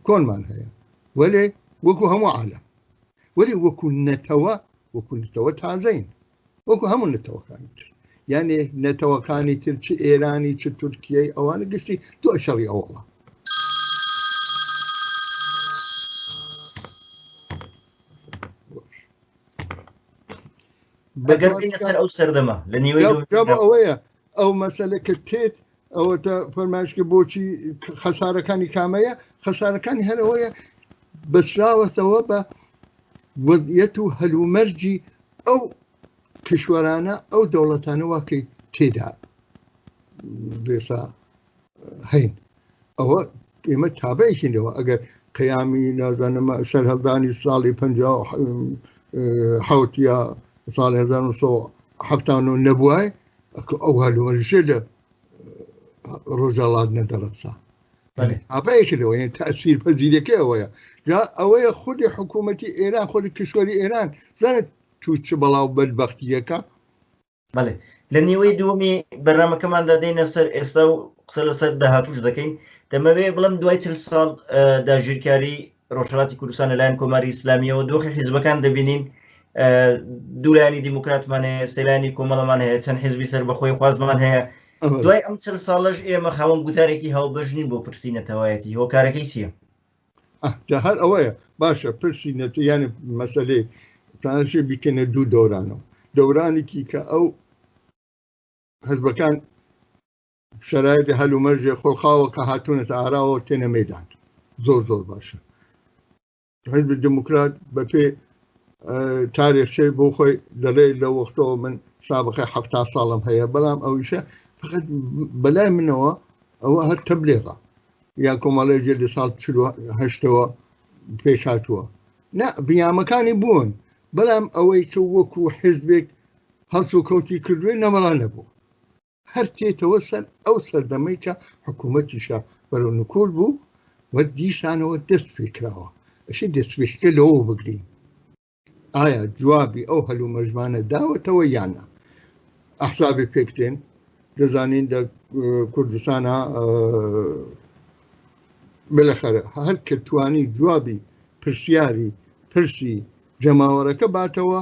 B: کۆنمان هەیە وەلێ وەکو هەموو عالەم وەلی وەکو نەتەوە تازەین وەکو هەموو نەتەوەکانی تر یعنی نەتەوەکانی تر چ ئێرانی چ تورکیای ئەوانە گشتی دوای شەڕی ئەوڵە
A: بەگەر سەر ئەو سەردەمە لە نیوەی
B: ئەوەیە ئەو مەسەلە کە تێت ئەوە فەرمایشکە بۆچی خەسارەکانی کامەیە خەسارەکانی هەرەوەیە بەسراوەتەوە بە وەضعیەت و هەلومەرجی ئەو کشوەرانە ئەو دەوڵەتانە واکەی تێدا بێسا هەین ئەوە ئێمە تابەیەکی لەوە ئەگەر قیامی نازانمە سەرهەڵدانی ساڵی 57 یا ساڵی 1970 نەبووای ئەو هەلومەرجە لە ڕۆژەڵات نەدەڕەسا ئاپایەکەوە یان تەسیر پەزیرەکە ئەوەیە جا ئەوەیە خودی حکوومەتی ئێران خودی کشوەری ئێران زانێت تو چ بەڵاو بەدبەختیەکە
A: بەڵێ لە نیوەی دووەمی بەرنامەکەماندا دێنە سەر ئێستا و قسە لەسەر داهاتوش دەکەین دەمەوێت بڵم دوای 40 ساڵ داگیرکاری ڕۆژهەڵاتی کوردستان لەلایەن کۆماری ئیسلامیەوە دۆخی حیزبەکان دەبینین دوولایانی دیموکراتمان هەیە سەیلانی کۆمەڵەمان هەیە چەند حیزبی سەر بەخۆی خوازمان هەیە دوای ئەم چەند ساڵەش ئێمە خاوەن گوتارێکی هاوبەژنین بۆ پرسی نەتەوایەتی هۆکارەکەی چییە؟
B: هەر ئەوەیە باشە پرسی یانە مەسەلەی تانشێ بیکەنە دوو دەورانەوە دەورانێکی کە ئەو حزبەکان شەرایەتی هەلومەرجێ خۆڵخاوە کە هاتوونەتە ئاراوە تێنە مەیدان زۆر باشە حزب دموکرات بە پێ تاریخچەی بۆ خۆی دەڵێ لە وەختەوە من سابقەی 70 ساڵم هەیە بەڵام ئەویشە فقط بەلای منەوە ئەوە هەر تەبلیغە یا کۆمەڵێجێ لە ساڵ 48ەوە پێش هاتووە نا بیامەکانی بوون بەڵام ئەوەی کە وەکو حزبێک هەڵس و کەوتی کردوێ نەمەڵا نەبوو هەر تێتەوە سەر ئەو سەردەمەی کە حکوومەتیشە بەرەو نکۆل بوو و دیسانەوە دەست پێکراوە ئەشی دەستپێکەکە لەوە بگرین ئایا جوابی ئەو هەلومەرجمانە داوەتەوە یانە ئەحسابی پێکتێن دەزانین لە کوردستانە بەلەخەرە هەر کە توانی جوابی پرسیاری پرسی جەماوەرەکە باتەوە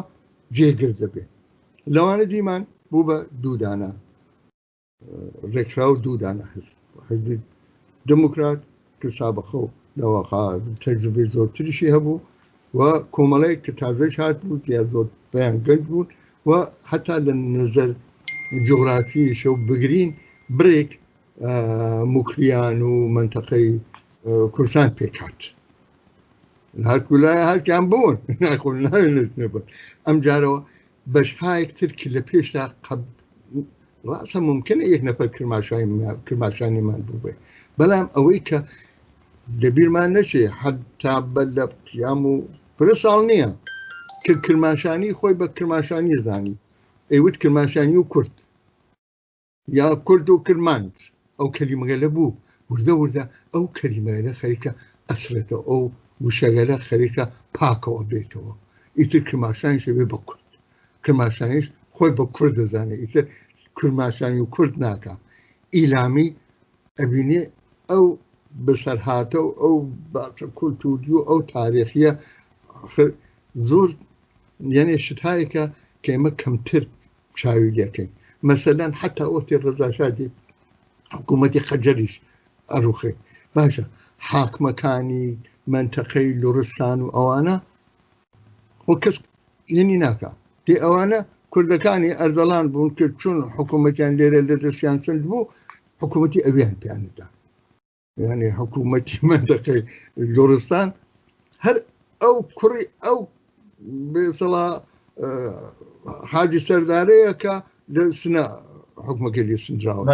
B: جێگر دەبێت لەوانە دیمان بوو بە دوودانە ڕێکخرا و دوودانە حزبی دموکرات کە سابقە و لەوەخا تەجربەی زۆرتریشی هەبوو و کۆمەڵەیەک کە تازەش هات بوو زیاد زۆر بەیان گەنج بوون و هەتا لە نظر جغرافیشە و بگرین برێک موکریان و منتەقەی کوردستان پێکات هەرکولای هەرکیان بوون ناخۆن نەبن ئەم جارەوە بەشهایەکتر کە لە پێشدا ڕاستە ممکنە یەک نەفەر کرماشانیمان بوو بێ بەڵام ئەوەی کە لەبیرمان نەچێ حتا بە لە قیام و پرە ساڵ نییە کە کرماشانی خۆی بە کرماشانی زانی ئەیوت کرماشانی و کورد یا کورد و کرمانج ئەو کەلیمەگەلە بوو وردە ئەو کەلیمەگەلە خەریکە ئەسرەتە ئەو وشەگەلە خەریکە پاکەوە بێتەوە ئیتر کرماشانیش بێ بە کورد کرماشانیش خۆی بە کورد دەزانێت ئیتر کرماشانی و کورد ناکە ئیلامی ئەبینێ ئەو بەسەرهاتە و ئەو باچە کولتوری و ئەو تاریخیە زۆر یعنی شتایەکە کە ئێمە کەمتر چاوی لەکەین مەسەلەن حتا وەختی ڕەزاشادی حکوومەتی خەجەریش ئەڕوخێ باشە حاکمەکانی منتەقەی لوڕستان و ئەوانە وە کەس یعنی ناکە دێ ئەوانە کوردەکانی ئەردەڵان بوون کە چون حکوومەتیان لێرە لە دەستیان چند بوو حکوومەتی ئەویان پیانەدا یعنی حکوومەتی منتەقەی لوڕستان هەر ئەو کوڕی ئەو بێسەڵا حاجی سەردارەیە کە لە سنە حکوومەکە لێ سندراوە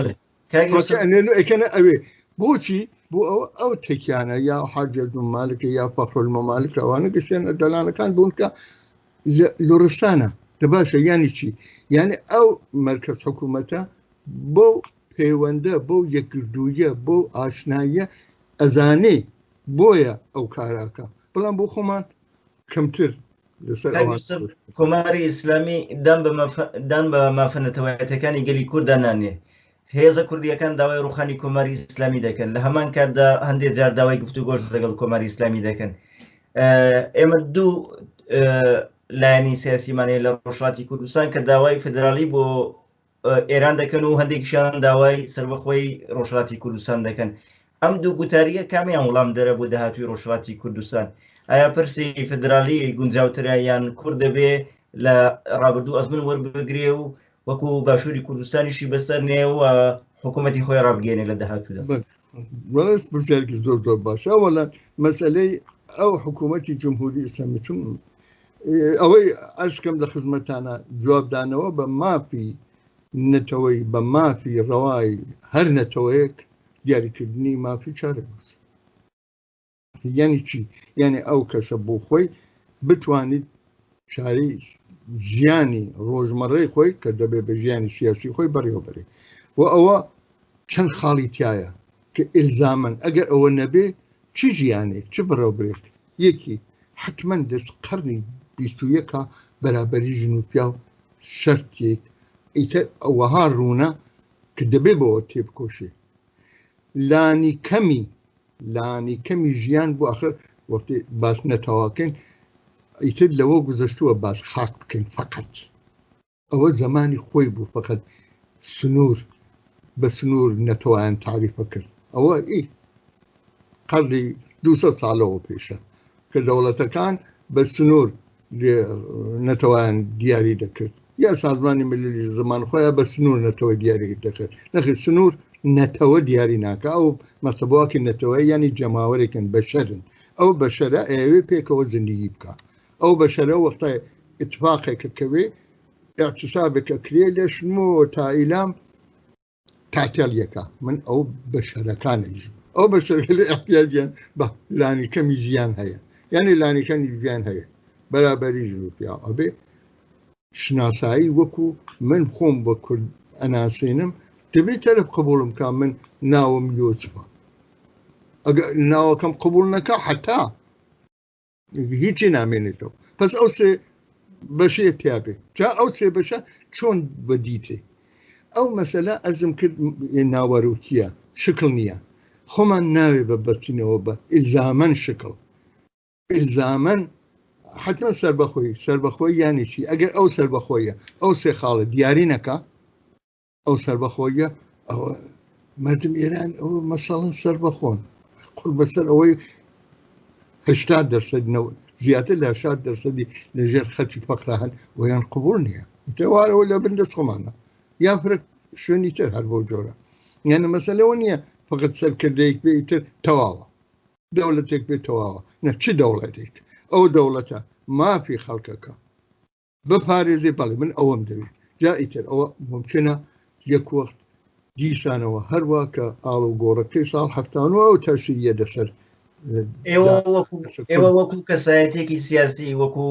B: ئەکەنە ئەوێ بۆچی بۆ ئەو تێکیانە یا حاجەت مالکە یا فەخرالمەمالک ئەوانە گەشتیان دەلانەکان بوون کە لوڕستانە دەباشە یانی چی یعنی ئەو مەرکەز حکوومەتە بۆ پەیوەندە بۆ یەکگردوویە بۆ ئاشناییە ئەزانێ بۆیە ئەو کاراکە بەڵام بۆ خۆمان کەمتر
A: کۆماری ئیسلامی دان بە مافەنەتەوایەتەکانی گەلی کووردا نانێ هێزە کوردیەکان داوای ڕوخانی کۆماری ئیسلامی دەکەن لە هەمان کاتدا هەندێک جار داوای گفتوگۆش لەگەڵ کۆماری ئیسلامی دەکەن ئێمە دوو لایەنی سیاسیمانەیە لە ڕۆژهەڵاتی کوردستان کە داوای فدرالی بۆ ئێران دەکەن و هەندێکیشیان داوای سەربەخۆی ڕۆژهەڵاتی کوردستان دەکەن ئەم دوو گوتاریە کامیان وەڵام دەرە بۆ داهاتووی ڕۆژهەڵاتی کوردستان ئایا پرسی فدرالی گونجاوتریان کورد دەبێ لە ڕابردوو ئەزمون وەربگرێ و وەکو باشووری کوردستانیشی بەسەر نێ و حکوومەتی خۆی ڕابگەێنێ لە داهاتوودا
B: وەڵاس پرسیارێکی زۆر باشە وەڵام مەسەلەی ئەو حکوومەتی جمهوری ئیسلامی چون ئەوەی ئەشکەم لە خزمەتانە جوابدانەوە بە مافی نەتەوەی بە مافی ڕەوای هەر نەتەوەیەک دیاریکردنی مافی چارە بووس یعنی چی یعنی ئەو کەسە بۆ خۆی بتوانیت چارەی ژیانی ڕۆژمەڕەی خۆی کە دەبێت بە ژیانی سیاسی خۆی بەڕێوەبەرێ و ئەوە چەند خاڵی تایە کە ئیلزامەن ئەگەر ئەوە نەبێ چی ژیانێک چ بەڕێوەبرێت یەکی حتمما لە قەرنی 21 بەرابەری ژن و پیا و شەرتێک ئیتر ئەوەها ڕوونە کە دەبێ بەوە تێبکۆشێ لانی کەمی ژیان بۆ ئاخر وەختی باس نەتەواکەین ئیتر لەوە گوزەشتووە باس خاک بکەین فقط ئەوە زمانی خۆی بوو فقط سنوور بە سنوور نەتوان تعریفە کرد ئەوە قەرنی 200 ساڵەوە پێشە کە دەوڵەتەکان بە سنوور نەتەوان دیاری دەکرد یا سازمانی ملیلی زمان خۆیان بە سنوور نەتەوە دیاری دەکرد نەخێ سنوور نەتەوە دیاری ناکە ئەو مەسەبواکی نەتەوەی ینی جەماوەرێکن بەشەرن ئەو بەشەرە ئەوێ پێکەوە زندگی بکە ئەو بەشەرە وەختای اتفاقێکە کەوێ اعتصابێکە کرێ لێشمەوە تا ئیلام تاتێڵیەکە من ئەو بەشەرەکانەژ ئەو بەشەرەکە لە احتیاجیان بە لانی کەمی ژیان هەیە یعنی لانیکەنی ژیان هەیە بەرابەری ژوپیا ئەبێ شناسایی وەکو من خۆم بە کورد ئەناسێنم دەبێت تەرەف قبولم کا من ناوم یۆچبە ئەگەر ناوەکەم قبول نەکە حتا هیچی نامێنێتەوە پس ئەو سێ بەشەیە تیاابێ جا ئەو سێ بەشە چۆن بەدیتێ ئەو مەسەلا ئەرزم کرد ناوەروتیە شکل نییە خۆمان ناوێ بە بەچینەوە بە ئیلزامەن شکل ئیلزامەن حتمما سربەخۆی یانی چی ئەگەر ئەو سربەخۆیە ئەو سێ خاڵە دیاری نەکە ئەو سربەخۆیە ئەوە مردم ئێران ئەو مەسەڵەن سربەخۆن قورب بەسەر ئەوەی 80% زیاتر لە 80% لەژێر خەتی فەقرا هەن ویان قبول نییە تێوارەوە لە بندەست خۆمانە یا فرق شوێنی تر هەر بۆ جۆرە یانە مەسەلەوە نییە فقط سەرکردەیەک بێ ئیتر تەواوە دەوڵەتێک بێت تەواوە نە چ دەوڵەتێک ئەو دەوڵەتە مافی خەڵکەکە بپارێزێ بەڵێ من ئەوەم دەوێت جا ئیتر ئەوە ممکنە یەک وەخت دیسانەوە هەروە کە ئاڵ و گۆڕەکەی ساڵ هەفتانەوە و تەسیریە دەسەر
A: ئێوە وەکو کەسایەتێکی سیاسی وەکو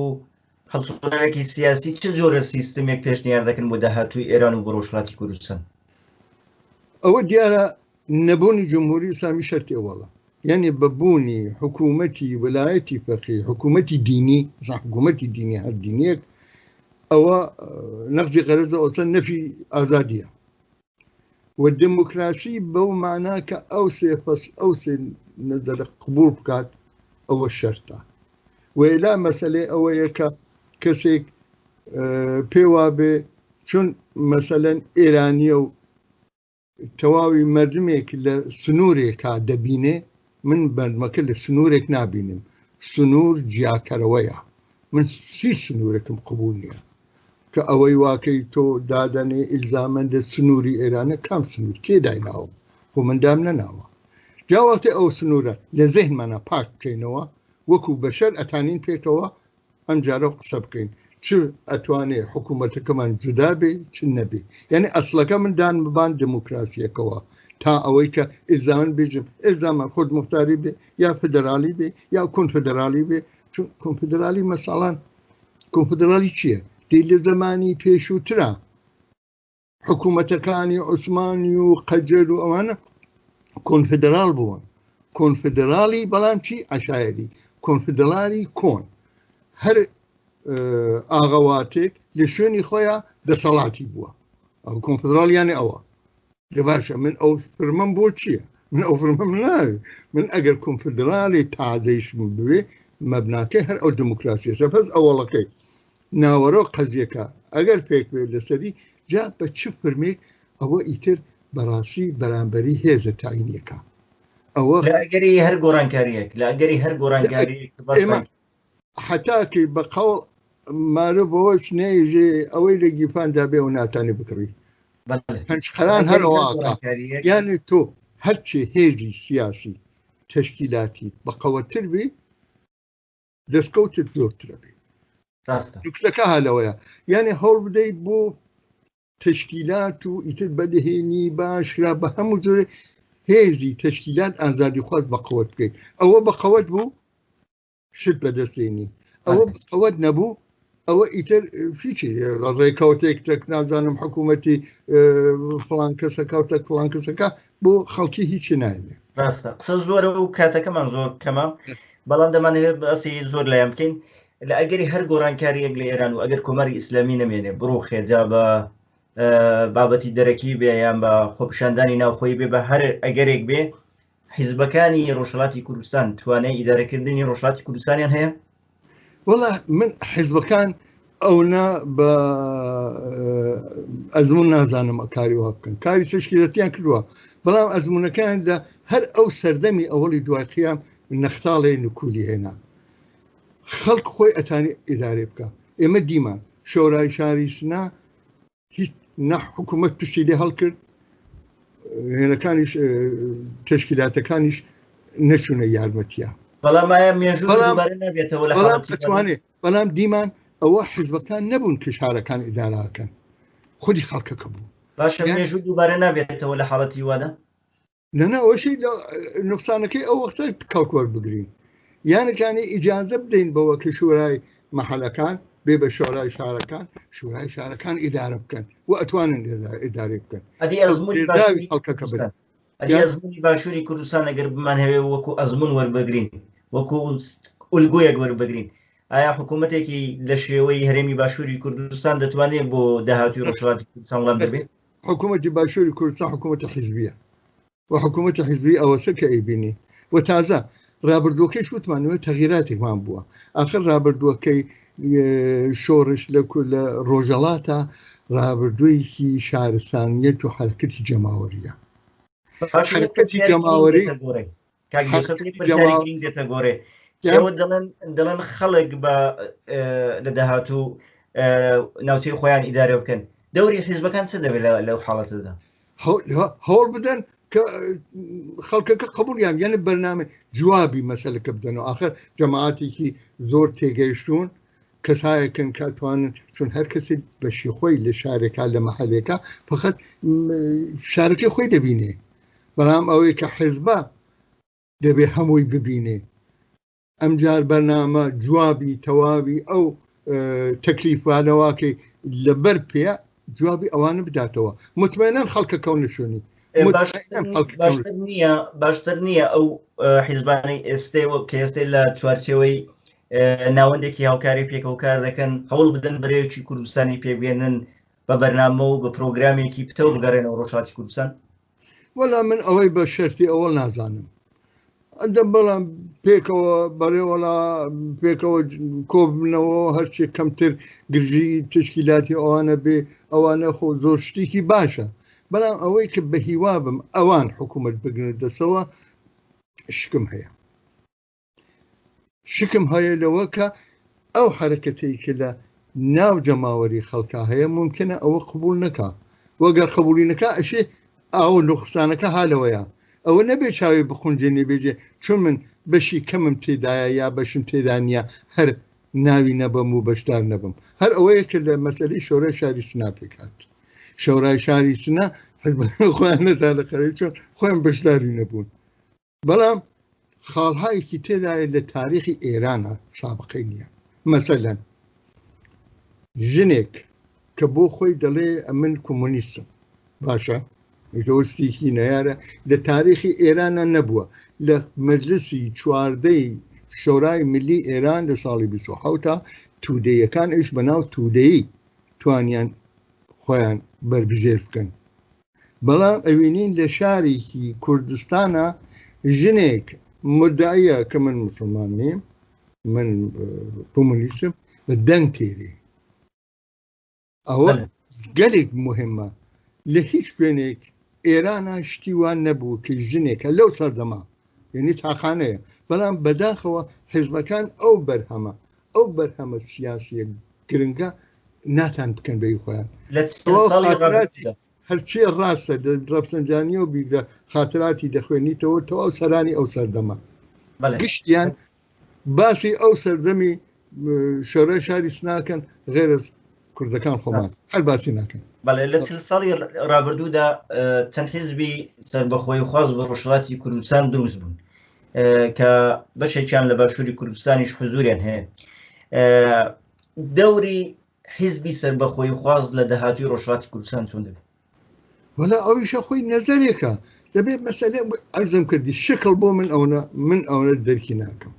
A: هەڵسوڵەیەکی سیاسی چ جۆرە سیستمێک پێشنیار دەکەن بۆ داهاتووی ئێران و بۆ ڕۆژهەڵاتی کوردستان
B: ئەوە دیارە نەبوونی جمهوری ئیسلامی شەرتی ئەوەڵە یعنی بەبوونی حکوومەتی وەلایەتی فەقیه حکوومەتی دینی حکوومەتی دینی هەر دینیەک ئەوە نەقزی غەرەزە ئەوسە نەفی ئازادیە و دموکراسی بەو معنا کە ئەو سێ نەزەرە قبول بکات ئەوە شەرتە وێلا مەسەلێ ئەوەیە کە کەسێک پێوا بێ چون مەسەلەن ئێرانیە و تەواوی مردمێک لە سنوورێکا دەبینێ من بەرمەکە لە سنوورێک نابینم سنوور جیاکەرەوەیە من هیچ سنوورێکم قبول نییە کە ئەوەی واکەی تۆ دادەنێ ئیلزامەن لە سنووری ئێرانە کام سنوور تێدای ناوە بۆ مندام نەناوە جاوەتێ ئەو سنوورە لە زێهنمانە پاک بکەینەوە وەکو بەشەر ئەتانین پێکەوە ئەم جارە قسە بکەین چ ئەتوانێ حکوومەتەکەمان جودا بێ چ نەبێ یعنی ئەسلەکە من دان ببان دموکراسیەکەەوە تا ئەوەی کە ئیلزامان بێژم ئێزامان خۆت مختاری بێ یا فدرالی بێ یا کۆنفدرالی بێ چون کۆنفدرالی مەساڵان کۆنفدرالی چییە دێ لە زمانی پێشووترا حکوومەتەکانی عوسمانی و قەجەر و ئەوانە کۆنفدرال بوون کۆنفدرالی بەڵام چی عشایری کۆنفدرالی کۆن هەر ئاغەواتێک لە شوێنی خۆیان دەسەڵاتی بووە ئەو کۆنفدرالیانێ ئەوە لە باشە من ئەو فرمەم بۆ چییە من ئەو فرمەم ناوێ من ئەگەر کۆنفدرالی تازەیشم بوێ مەبناکەی هەر ئەو دموکراسیە سەپەس ئەوەڵەکەی ناوەڕۆ قەزیەکە ئەگەر پێک بێ لەسەری جا بە چ فرمێک ئەوە ئیتر بەڕاستی بەرامبەری هێزە تاینیەکە ئەوە
A: ئەگەری هەر گۆڕانکاریەک لە ئەگەری هەر گۆڕانکاری
B: حتاکەی بە قەوڵ مارە بەوە نێژێ ئەوەی لە گیفاندا بێ و ناتانی بکڕی پەنجقەران هەرەوەکە یانی تۆ هەرچێ هێزی سیاسی تەشکیلاتی بە قەوەتر بێ دەستکەوتت زۆرترە بێ نوکتەکە هەلەوەیە یعنی هەوڵ بدەیت بۆ تشکیلات و ئیتر بەدەهێنی باشرا بە هەموو جۆرە هێزی تشکیلات ئازادی خواست بە قەوەت بکەیت ئەوە بە قەوەت بوو شت بەدەستێنی ئەوە قەوەت نەبوو ئەوە ئیتر هیچی ڕێکەوتێک تەک نازانم حکوومەتی فڵان کەسە کەوتە فڵان کەسەکە بۆ خەڵکی هیچی نایێ
A: ڕاستە قسە زۆرە و کاتەکەمان زۆر کەمە بەڵام دەمانەوێت باسی زۆر لایەن بکەین لە ئەگەری هەر گۆڕانکاریەک لە ئێران و ئەگەر کۆمەری ئیسلامی نەمێنێ بڕۆ خێجا بە بابەتی دەرەکی بێ یان بە خۆپیشاندانی ناوخۆی بێ بە هەر ئەگەرێک بێ حیزبەکانی ڕۆژهەڵاتی کوردستان توانای ئیدارەکردنی ڕۆژهەڵاتی کوردستانیان هەیە؟
B: وەڵا من حیزبەکان ئەونا بە ئەزمون نازانم کاری وا بکەن کاری تشکیلەتیان کردووە بەڵام ئەزمونونەکاندا هەر ئەو سەردەمی ئەوەڵی دوای قیام نەختاڵێ نکولی هێنا خەڵک خۆی ئەتانی ئیدارێ بکە ئێمە دیمان شۆرای شاری سنا هیچ نە حکوومەت پشتی لێ هەڵکرد هێنەکانیش تشکیلاتەکانیش نەچوونە یارمەتیە بەڵام دیمان ئەوە حیزبەکان نەبوون کە شارەکان ئیداراکەن خودی خەڵکەکە بوو
A: باشە مێژوو دووبارە نابێتەوە لە حاڵەتی وادە
B: نەنا ئەوەشی نقصانەکەی ئەو وەختە کەڵکۆر بگرین یانەکانی ئیجازە بدەین بەوە کە شورای مەحەلەکان بێ بە شۆرای شارەکان شورای شارەکان ئیدارە بکەن و ئەتوانن ئیدارێ بکەن
A: ئەزمونی باشووری کوردستان ئەگەر بمان هەوێ وەکو ئەزمون وەربگرین وەکو ئولگۆیەک وەربگرین ئایا حکوومەتێکی لە شێوەی هەرێمی باشووری کوردستان دەتوانێت بۆ داهاتوی ڕۆژهەڵاتی کوردستان وڵام ببێت
B: حکوومەتی باشووری کوردستان حکوومەتی حیزبیە و حکوومەتی حیزبی ئەوەسە کە ئەیبینی و تازە ڕابردووەکەیش وتمانەوە تەغییراتێکمان بووە ئاخر ڕابردووەکەی شۆڕش لە ڕۆژەڵاتە ڕابردوویەکی شارستانیەت و حرکەتی جەماوەریە حرکەتی جەماوەری
A: گۆڕێ ئێوە دەڵێن خەڵک بە لە داهاتوو ناوچەی خۆیان ئیدارە بکەن دەوری حیزبەکان چ دەبێت لەو حاڵەتەدا
B: هەوڵ بدەن کە خەڵکەکە قبولیان یعنی بەرنامە جوابی مەسەلەکە بدەنەوە آخر جەماعاتێکی زۆر تێگەیشتون کەسایەکن کاتوانن چون هەر کەسی بەشی خۆی لە شارێکا لە مەحەلێکە فقط شارەکەی خۆی دەبینێ بەڵام ئەوەی کە حیزبە دەبێ هەمووی ببینێ ئەمجار بەرنامە جوابی تەواوی ئەو تەکلیفانەوەکەی لەبەر پێ جوابی ئەوانە بداتەوە مطمئنەن خەڵکە کەونشونی
A: باشتر نییە ئەو حیزبانەی ئێستێوە کە ئێستێ لە چوارچەوەی ناوەندێکی هاوکاری پێکەوە کار دەکەن هەوڵ بدەن بەرەیەکی کوردستانی پێبێنن بە بەرنامە و بە پرۆگرامێکی پتەوە بگەڕێنەوە ڕۆژهەڵاتی کوردستان
B: وەڵام من ئەوەی بە شەرتی ئەوە نازانم بەڵام پێکەوە بەڕێوەڵا پێکەوە کۆبنەوە هەرچی کەمتر گرژی تشکیلاتی ئەوانە بێ ئەوانە خۆ زۆر شتێکی باشە بەڵام ئەوەی کە بە هیوا بم ئەوان حکوومەت بگرن دەسەوە شکم هەیە لەوە کە ئەو حرەکەتەی کە لە ناو جەماوەری خەڵکا هەیە ممکنە ئەوە قبول نەکا وەگەر قبولی نەکا ئەشێ ئەو نقصانەکە هالەوەیە ئەوە نەبێت چاوی بخونجێنێ بێژێ چون من بەشی کەمم تێدایە یا بەشم تێدا نیە هەر ناوی نەبم و بەشدار نەبم هەر ئەوەیە کە لە مەسەلەی شۆرای شاری سنا پێکات شۆرای شاری سنا خۆیان نەتا لە قەرەی چۆن خۆیان بەشداری نەبوون بەڵام خاڵهایەکی تێدایە لە تاریخی ئێرانە سابقەی نییە مەسەلەن ژنێک کە بۆ خۆی دەڵێ من کۆمۆنیستم باشە دۆستێکی نەیارە لە تاریخی ئێرانە نەبووە لە مەجلسی چواردەی شۆرای ملی ئێران لە ساڵی 1970 تودەیەکان ئیش بەناو تودەیی توانیان خۆیان بربژێر بکەن بەڵام ئەوینین لە شارێکی کوردستانە ژنێک مدعیە کە من مسلمان نیم من کۆمۆنیستم بە دەنگ تێرێ ئەوە گەلێک مهمە لە هیچ شوێنێک ئێرانە شتیوان نەبوو کە ژنێکە لەو سەردەما یعنی تاقانەیە بەڵام بەداخەوە حیزبەکان ئەو بەرهەمە سیاسیە گرنگە ناتان بکەن بەی خۆیان هەرچی ڕاستە ڕەفسەنجانی و بیگرە خاتراتی دەخوێنیتەوە تەواو سەرانی ئەو سەردەما گشتیان باسی ئەو سەردەمی شۆرای شاری سناکەن غێرە کوردەکان خۆمان هەر باسی ناکەن
A: بەڵێ لە ساڵی ڕابردوودا چەند حیزبی سەربەخۆی خواست بە ڕۆژهەڵاتی کوردستان دروست بوون کە بەشێکیان لە باشووری کوردستانیش حزوریان هەیە دەوری حیزبی سەربەخۆی خواست لە داهاتووی ڕۆژهەڵاتی کوردستان چۆن دەبێت
B: وەلا ئەویشە خۆی نەزەرێکە دەبێت مەسەلێ ئەرزم کردی شکل بۆ من ئەوە دەرکی ناکەم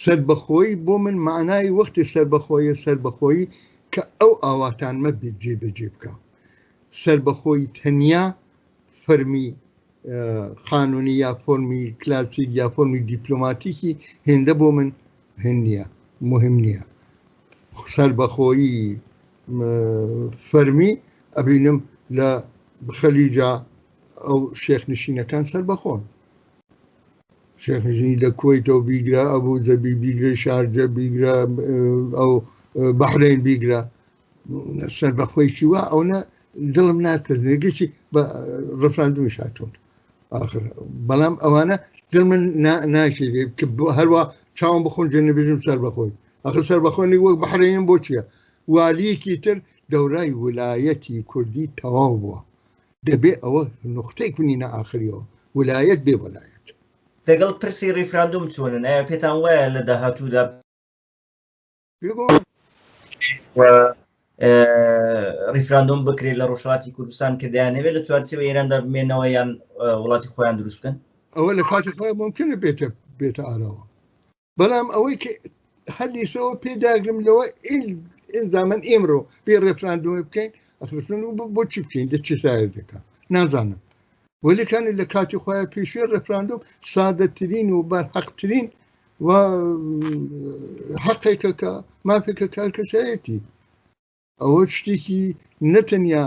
B: سەربەخۆیی بۆ من معنای وەختی سەربەخۆیی کە ئەو ئاواتانمە جێبەجێ بکە سەربەخۆی تەنیا فەرمی قانونی یا فۆرمی کلاسیک یا فۆرمی دیپلۆماتیکی هێندە بۆ من هێن نییە مهم نییە سەربەخۆیی فەرمی ئەبینم لە خەلیجا ئەو شێخنشینەکان سەربەخۆن شێخنشینی لە کۆیتەوە بیگرە ئەبوو زەبی بیگرە شارجە بیگرە ئەو بەحرین بیگرە سەربەخۆیکی وا ئەوە دڵم ناتەزنێگەشی بە ڕفراندومیش هاتوون آخر بەڵام ئەوانە دڵ من ناکرێت کە هەروە چاوم بخۆن جێ نەبێژم سەربەخۆی ئەخە سەربەخۆنی وەک بەحرین بۆ چییە والیەکی تر دەورای ویلایەتی کوردی تەواو بووە دەبێ ئەوە نقطەیەک بنینە ئاخریەوە ویلایەت بێ وەلایەت
A: لەگەڵ پرسی ڕیفراندوم چۆنن ئایا پێتان وایە لە داهاتوودا ڕیفراندۆم بکرێت لە ڕۆژهەڵاتی کوردستان کە دەیانەوێت لە چوارچێوە ئێراندا بمێنەوە یان وڵاتی خۆیان دروست بکەن
B: ئەوە لە کاتی خۆیان ممکنە بێتە ئاراوە بەڵام ئەوەی کە هەلیسەوە پێداگرم لەوە ئێزامەن ئێمڕۆ بێ ڕێفراندۆمی بکەین بۆچی بکەین لە چ سایە دەکات نازانم وەلیکانی لە کاتی خۆیان پێشوێ ڕێفراندۆم سادەترین و بەرحەقترین و حەقێکە کە مافێکە کارکەسایەتی ئەوە شتێکی نەتەنیا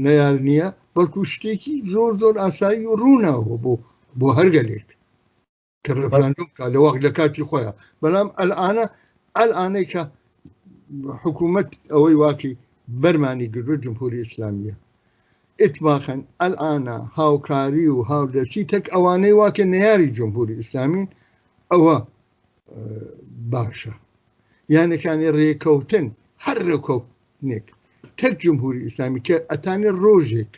B: نەیار نییە بەڵکو شتێکی زۆر زۆر ئاسایی و ڕووناوە بۆ هەرگەلێک کە ڕێفراندۆم کا لە وەخت لە کاتی خۆیان بەڵام ئەلئانەی کە حکوومەت ئەوەی واکەی بەرمانی گرتووە جمهوری ئیسلامیە ئیتباخەن ئەلئانە هاوکاری و هاودەچی تەک ئەوانەی واکە نەیاری جمهوری ئیسلامین ئەوە باشە یانەکانی ڕێکەوتن هەر ڕێکەوتنێک تەک جمهوری ئیسلامی کە ئەتانی ڕۆژێک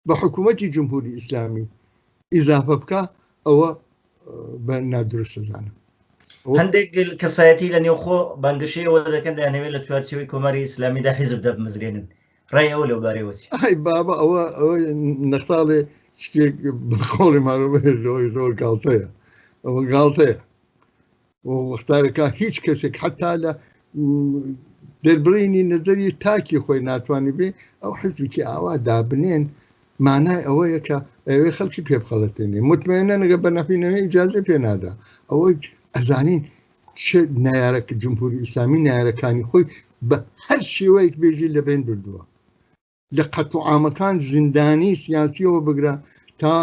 B: بە حکوومەتی جمهوری ئیسلامی ئیزافە بکە ئەوە بە نادروست دەزانم
A: هەندێک کەسایەتی لە نێوخۆ بانگشەیەوە دەکەن دەیانەوێت لە چوارچێوەی کۆماری ئیسلامیدا حیزب دەبمەزرێنن ڕای ئەوە لەو بارەوەچی
B: ئای بابا ئەوە نەختاڵێ شتێک بخۆڵی مارەوەی زۆر گاڵتەیە ئەوە گاڵتەیە وەختارەکە هیچ کەسێک حتا لە دەربڕینی نەزەری تاکی خۆی ناتوانانی بێ ئەو حزبێکی ئاوا دابنێن مانای ئەوەیە کە ئەوێ خەڵکی پێ بخەڵەتێنێ مطمئنە نەگە بە نەفینەوەی ئیجازە پێ نادا ئەوەی ئەزانین نایارەکە جمهوری ئیسلامی نایارەکانی خۆی بە هەر شێوەیەک بێژی لەبێن بردووە لە قەتوعامەکان زیندانی سیاسیەوە بگرە تا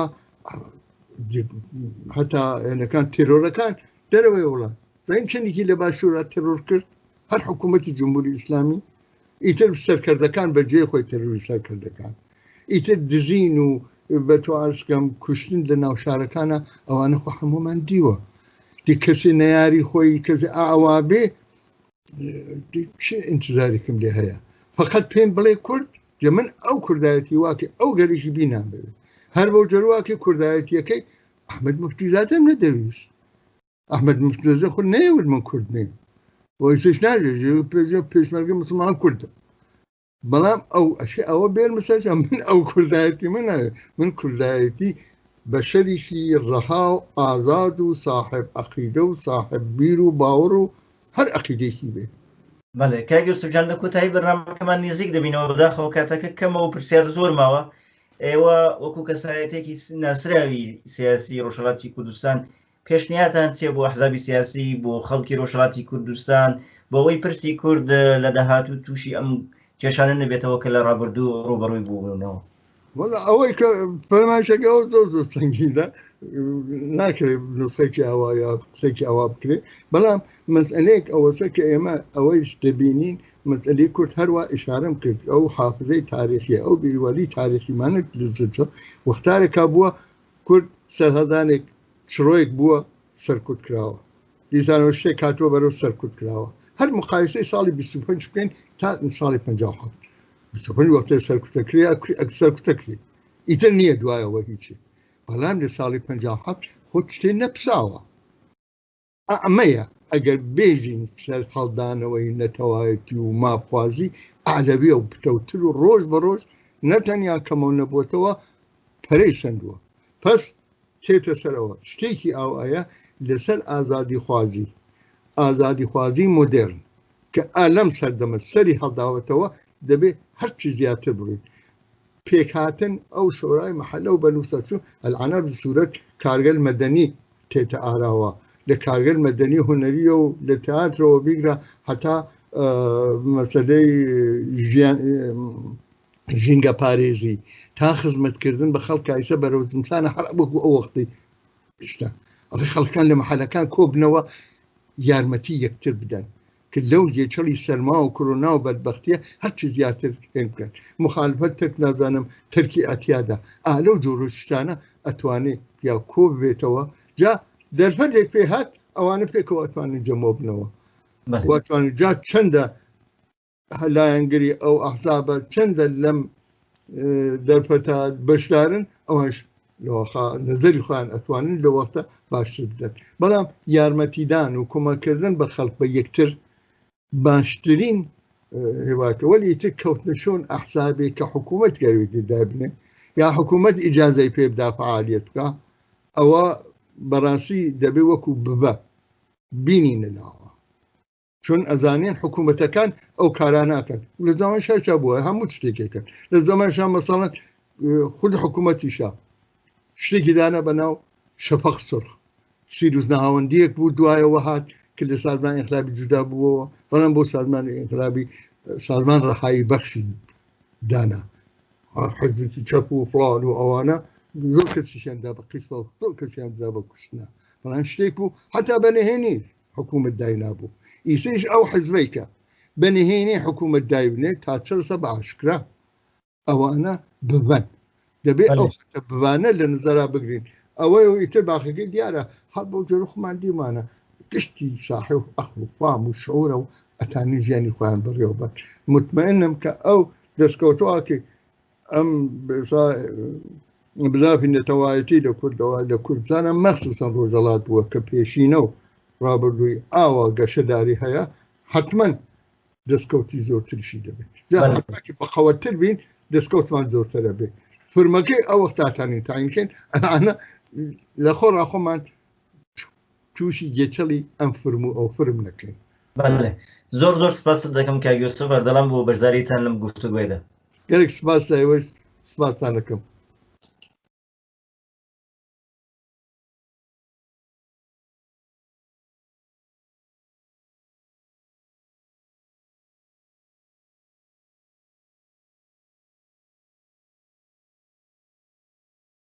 B: هەتا ئێنەکان تێرۆرەکان دەرەوەی وڵات زین چەندێکی لە باشوورە تێرۆر کرد هەر حکوومەتی جمهوری ئیسلامی ئیتر سەرکردەکان بەجێ خۆی تەروری سەرکردەکان ئیتر دزین و بە توارشکەم کوشتن لە ناوشارەکانە ئەوانە خۆ هەمومان دیوە دی کەسی نەیاری خۆی کەسی ئاوابێ چه ئینتزارێکم لێ هەیە فقط پێم بڵێ کورد جە من ئەو کوردایەتی واکە ئەو گەرێکی بینام بێت هەر بەو جەرواکە کوردایەتیەکەی ئەحمەد موفتیزادەم نەدەویست ئەحمەد موفتیزادە خۆ نەیەوت من کورد نیم وەیسش ناژێ پێشمەرگە مسلمان کوردە بەڵام ئەوە بێر مسەرجە من ئەو کوردایەتی من کوردایەتی بە شەریکی ڕەها و ئازاد و ساحب عەقیدە و ساحب بیر و باوەڕ و هەر عەقیدەیەکی بێ
A: بەڵێ کاک یوسف جان لە کۆتایی بەرنامەکەمان نزیک دەبینەوە بەداخەوە کاتەکە کەمەوە پرسیار زۆر ماوە ئێوە وەکو کەسایەتێکی ناسراوی سیاسی ڕۆژهەڵاتی کوردستان پێشنیاتان چێ بۆ ئەحزابی سیاسی بۆ خەڵکی ڕۆژهەڵاتی کوردستان بۆ ئەوەی پرسی کورد لە داهاتوو تووشی ئەم کێشانە نەبێتەوە کە لە ڕابردوو ڕوبەڕووی بوونەوە
B: وەڵا ئەوەی کە فەرمایشەکە ئەو زۆر زۆر سەنگینە ناکرێت نسخەیەکی ئاوا یا قسەیەکی ئاوا بکرێت بەڵام مەسئلەیەک ئەوەسە کە ئێمە ئەوەیش دەبینین مەسئلەی کورد هەروە ئیشارەم کرد ئەو حافزەی تاریخی ئەو بیوالی تاریخیمانە لزتە وەختارێکا بووە کورد سەرهەدانێک چڕۆیەک بووە سەرکوت کراوە دیزانەوە شتێک هاتووە بەرەو سەرکوت کراوە هەر مقایسەی ساڵی 25 بکەین تا ساڵی 57 25 وەختە سەرکوتەکری ئیتر نییە دوایەوە هیچی بەڵام لە ساڵی 57 خۆت شتێ نەپساوە ئەمەیە ئەگەر بێژین سەر هەڵدانەوەی نەتەوایەتی و ماخوازی ئالەویە و پتەوتر و ڕۆژ بە ڕۆژ نەتەنیا کەمەوە نەبووتەوە پەرەی سندووە پس تێتە سەرەوە شتێکی ئاوایە لەسەر ئازادی خوازی مۆدرن کە ئالەم سەردەمە سەری هەڵداوەتەوە دەبێت هەرچی زیاتر بڕین پێکهاتن ئەو شۆرای مەحەلە و بەنووسەچوو ئەلعانە بسوورەت کارگەل مەدەنی تێتە ئاراوە لە کارگەر مەدەنی هونەریە و لە تەاترەوە بیگرە هەتا مەسەلەی ژینگە پارێزی تا خزمەتکردن بە خەڵک ئایسە بەرەو زمسانە هەر بوو ئەو وەختی شتە ئەڵێ خەڵکان لە مەحەلەکان کۆبنەوە یارمەتی یەکتر بدەن کە لەو جێچەڵی سەرما و کۆرۆنا و بەدبەختیە هەرچی زیاتر هێن بکەن مخالفەت تەک نازانم تەرکی ئەتیادا لەو جۆرە شتانە ئەتوانێت یا کۆ بێتەوە جا دەرفەتێک پێ هات ئەوانە پێکەوە ئەتوانن جەمۆ بنەوە واتوانێت جا چەندە لایەنگری ئەو ئەحزابە چەندە لەم دەرفەتە بەشدارن ئەوەش نظری خۆیان ئەتوانن لە وەختە باشتر بدەن بەڵام یارمەتیدان و کۆمەکردن بە خەڵک بە یەکتر باشترین هێواتە وەلی تر کەوتنەشۆن ئەحزابێک کە حکوومەت گاوێتی دابنێ یا حکوومەت ئیجازەی پێ بدا فعالیت بکە ئەوە بەڕاستی دەبێ وەکو ببە بینینە لاوە چون ئەزانین حکوومەتەکان ئەو کاراناکەن لە زمان شاشا بووە هەموو شتێکەکەن لە زمانشان مەسەڵەن خود حکوومەتیشا شتێکی دانە بەناو شەفەق سرخ سیروز ناوەندیەک بوو دوایەوە هات کە لە سازمان ئینقلابی جودا بووەوە بەڵام بۆ سازمان ئینقلابی سازمان ڕەحایی بەخشی دانا حزبی چەپ و فڵان و ئەوانە زۆر کەسیشیاندا بە قیسمە و زۆر کەسیاندا بە کوشتنە بەڵام شتێک بوو هەتا بەنهێنی حکوومەت دای نابوو ئیسەیش ئەو حزبەیکە بەنهێنی حکوومەت دای بنێت تا چەرسە بە ئاشکرا ئەوانە ببەن دەبێت ئەو بوانە لە نظرا بگرین ئەوەی و ئیتر باقیەکەی دیارە هەر بەو جۆرە خۆمان دیمانە گشتی ساحی و ئەخ و فام و شعورە و ئەتانی ژیانی خۆیان بڕێوە بن مطمئنم کە ئەو دەستکەوتواکە ئەم بزافی نەتەوایەتی لە کوردەوە لە کوردستانە مەخصوسەن ڕۆژەڵات بووە کە پێشینە و ڕابردووی ئاوا گەشەداری هەیە حتمما دەستکەوتی زۆرتریشی دەبێت بەخەوەتر بین دەستکەوتمان زۆرترە بێت فرمەکەی ئەو وەختاتانی تاینکەین ئەانە لە خۆڕا خۆمان تووشی جێچەڵی ئەم فرم و ئەو فرم نەکەین
A: زۆر زۆر سپاس دەکەم کاک یوسف بەردەڵام بۆ بەشداریتان لەم گفتوگوێدا
B: گەلێک سپاس لایوەش سپاسان دەکەم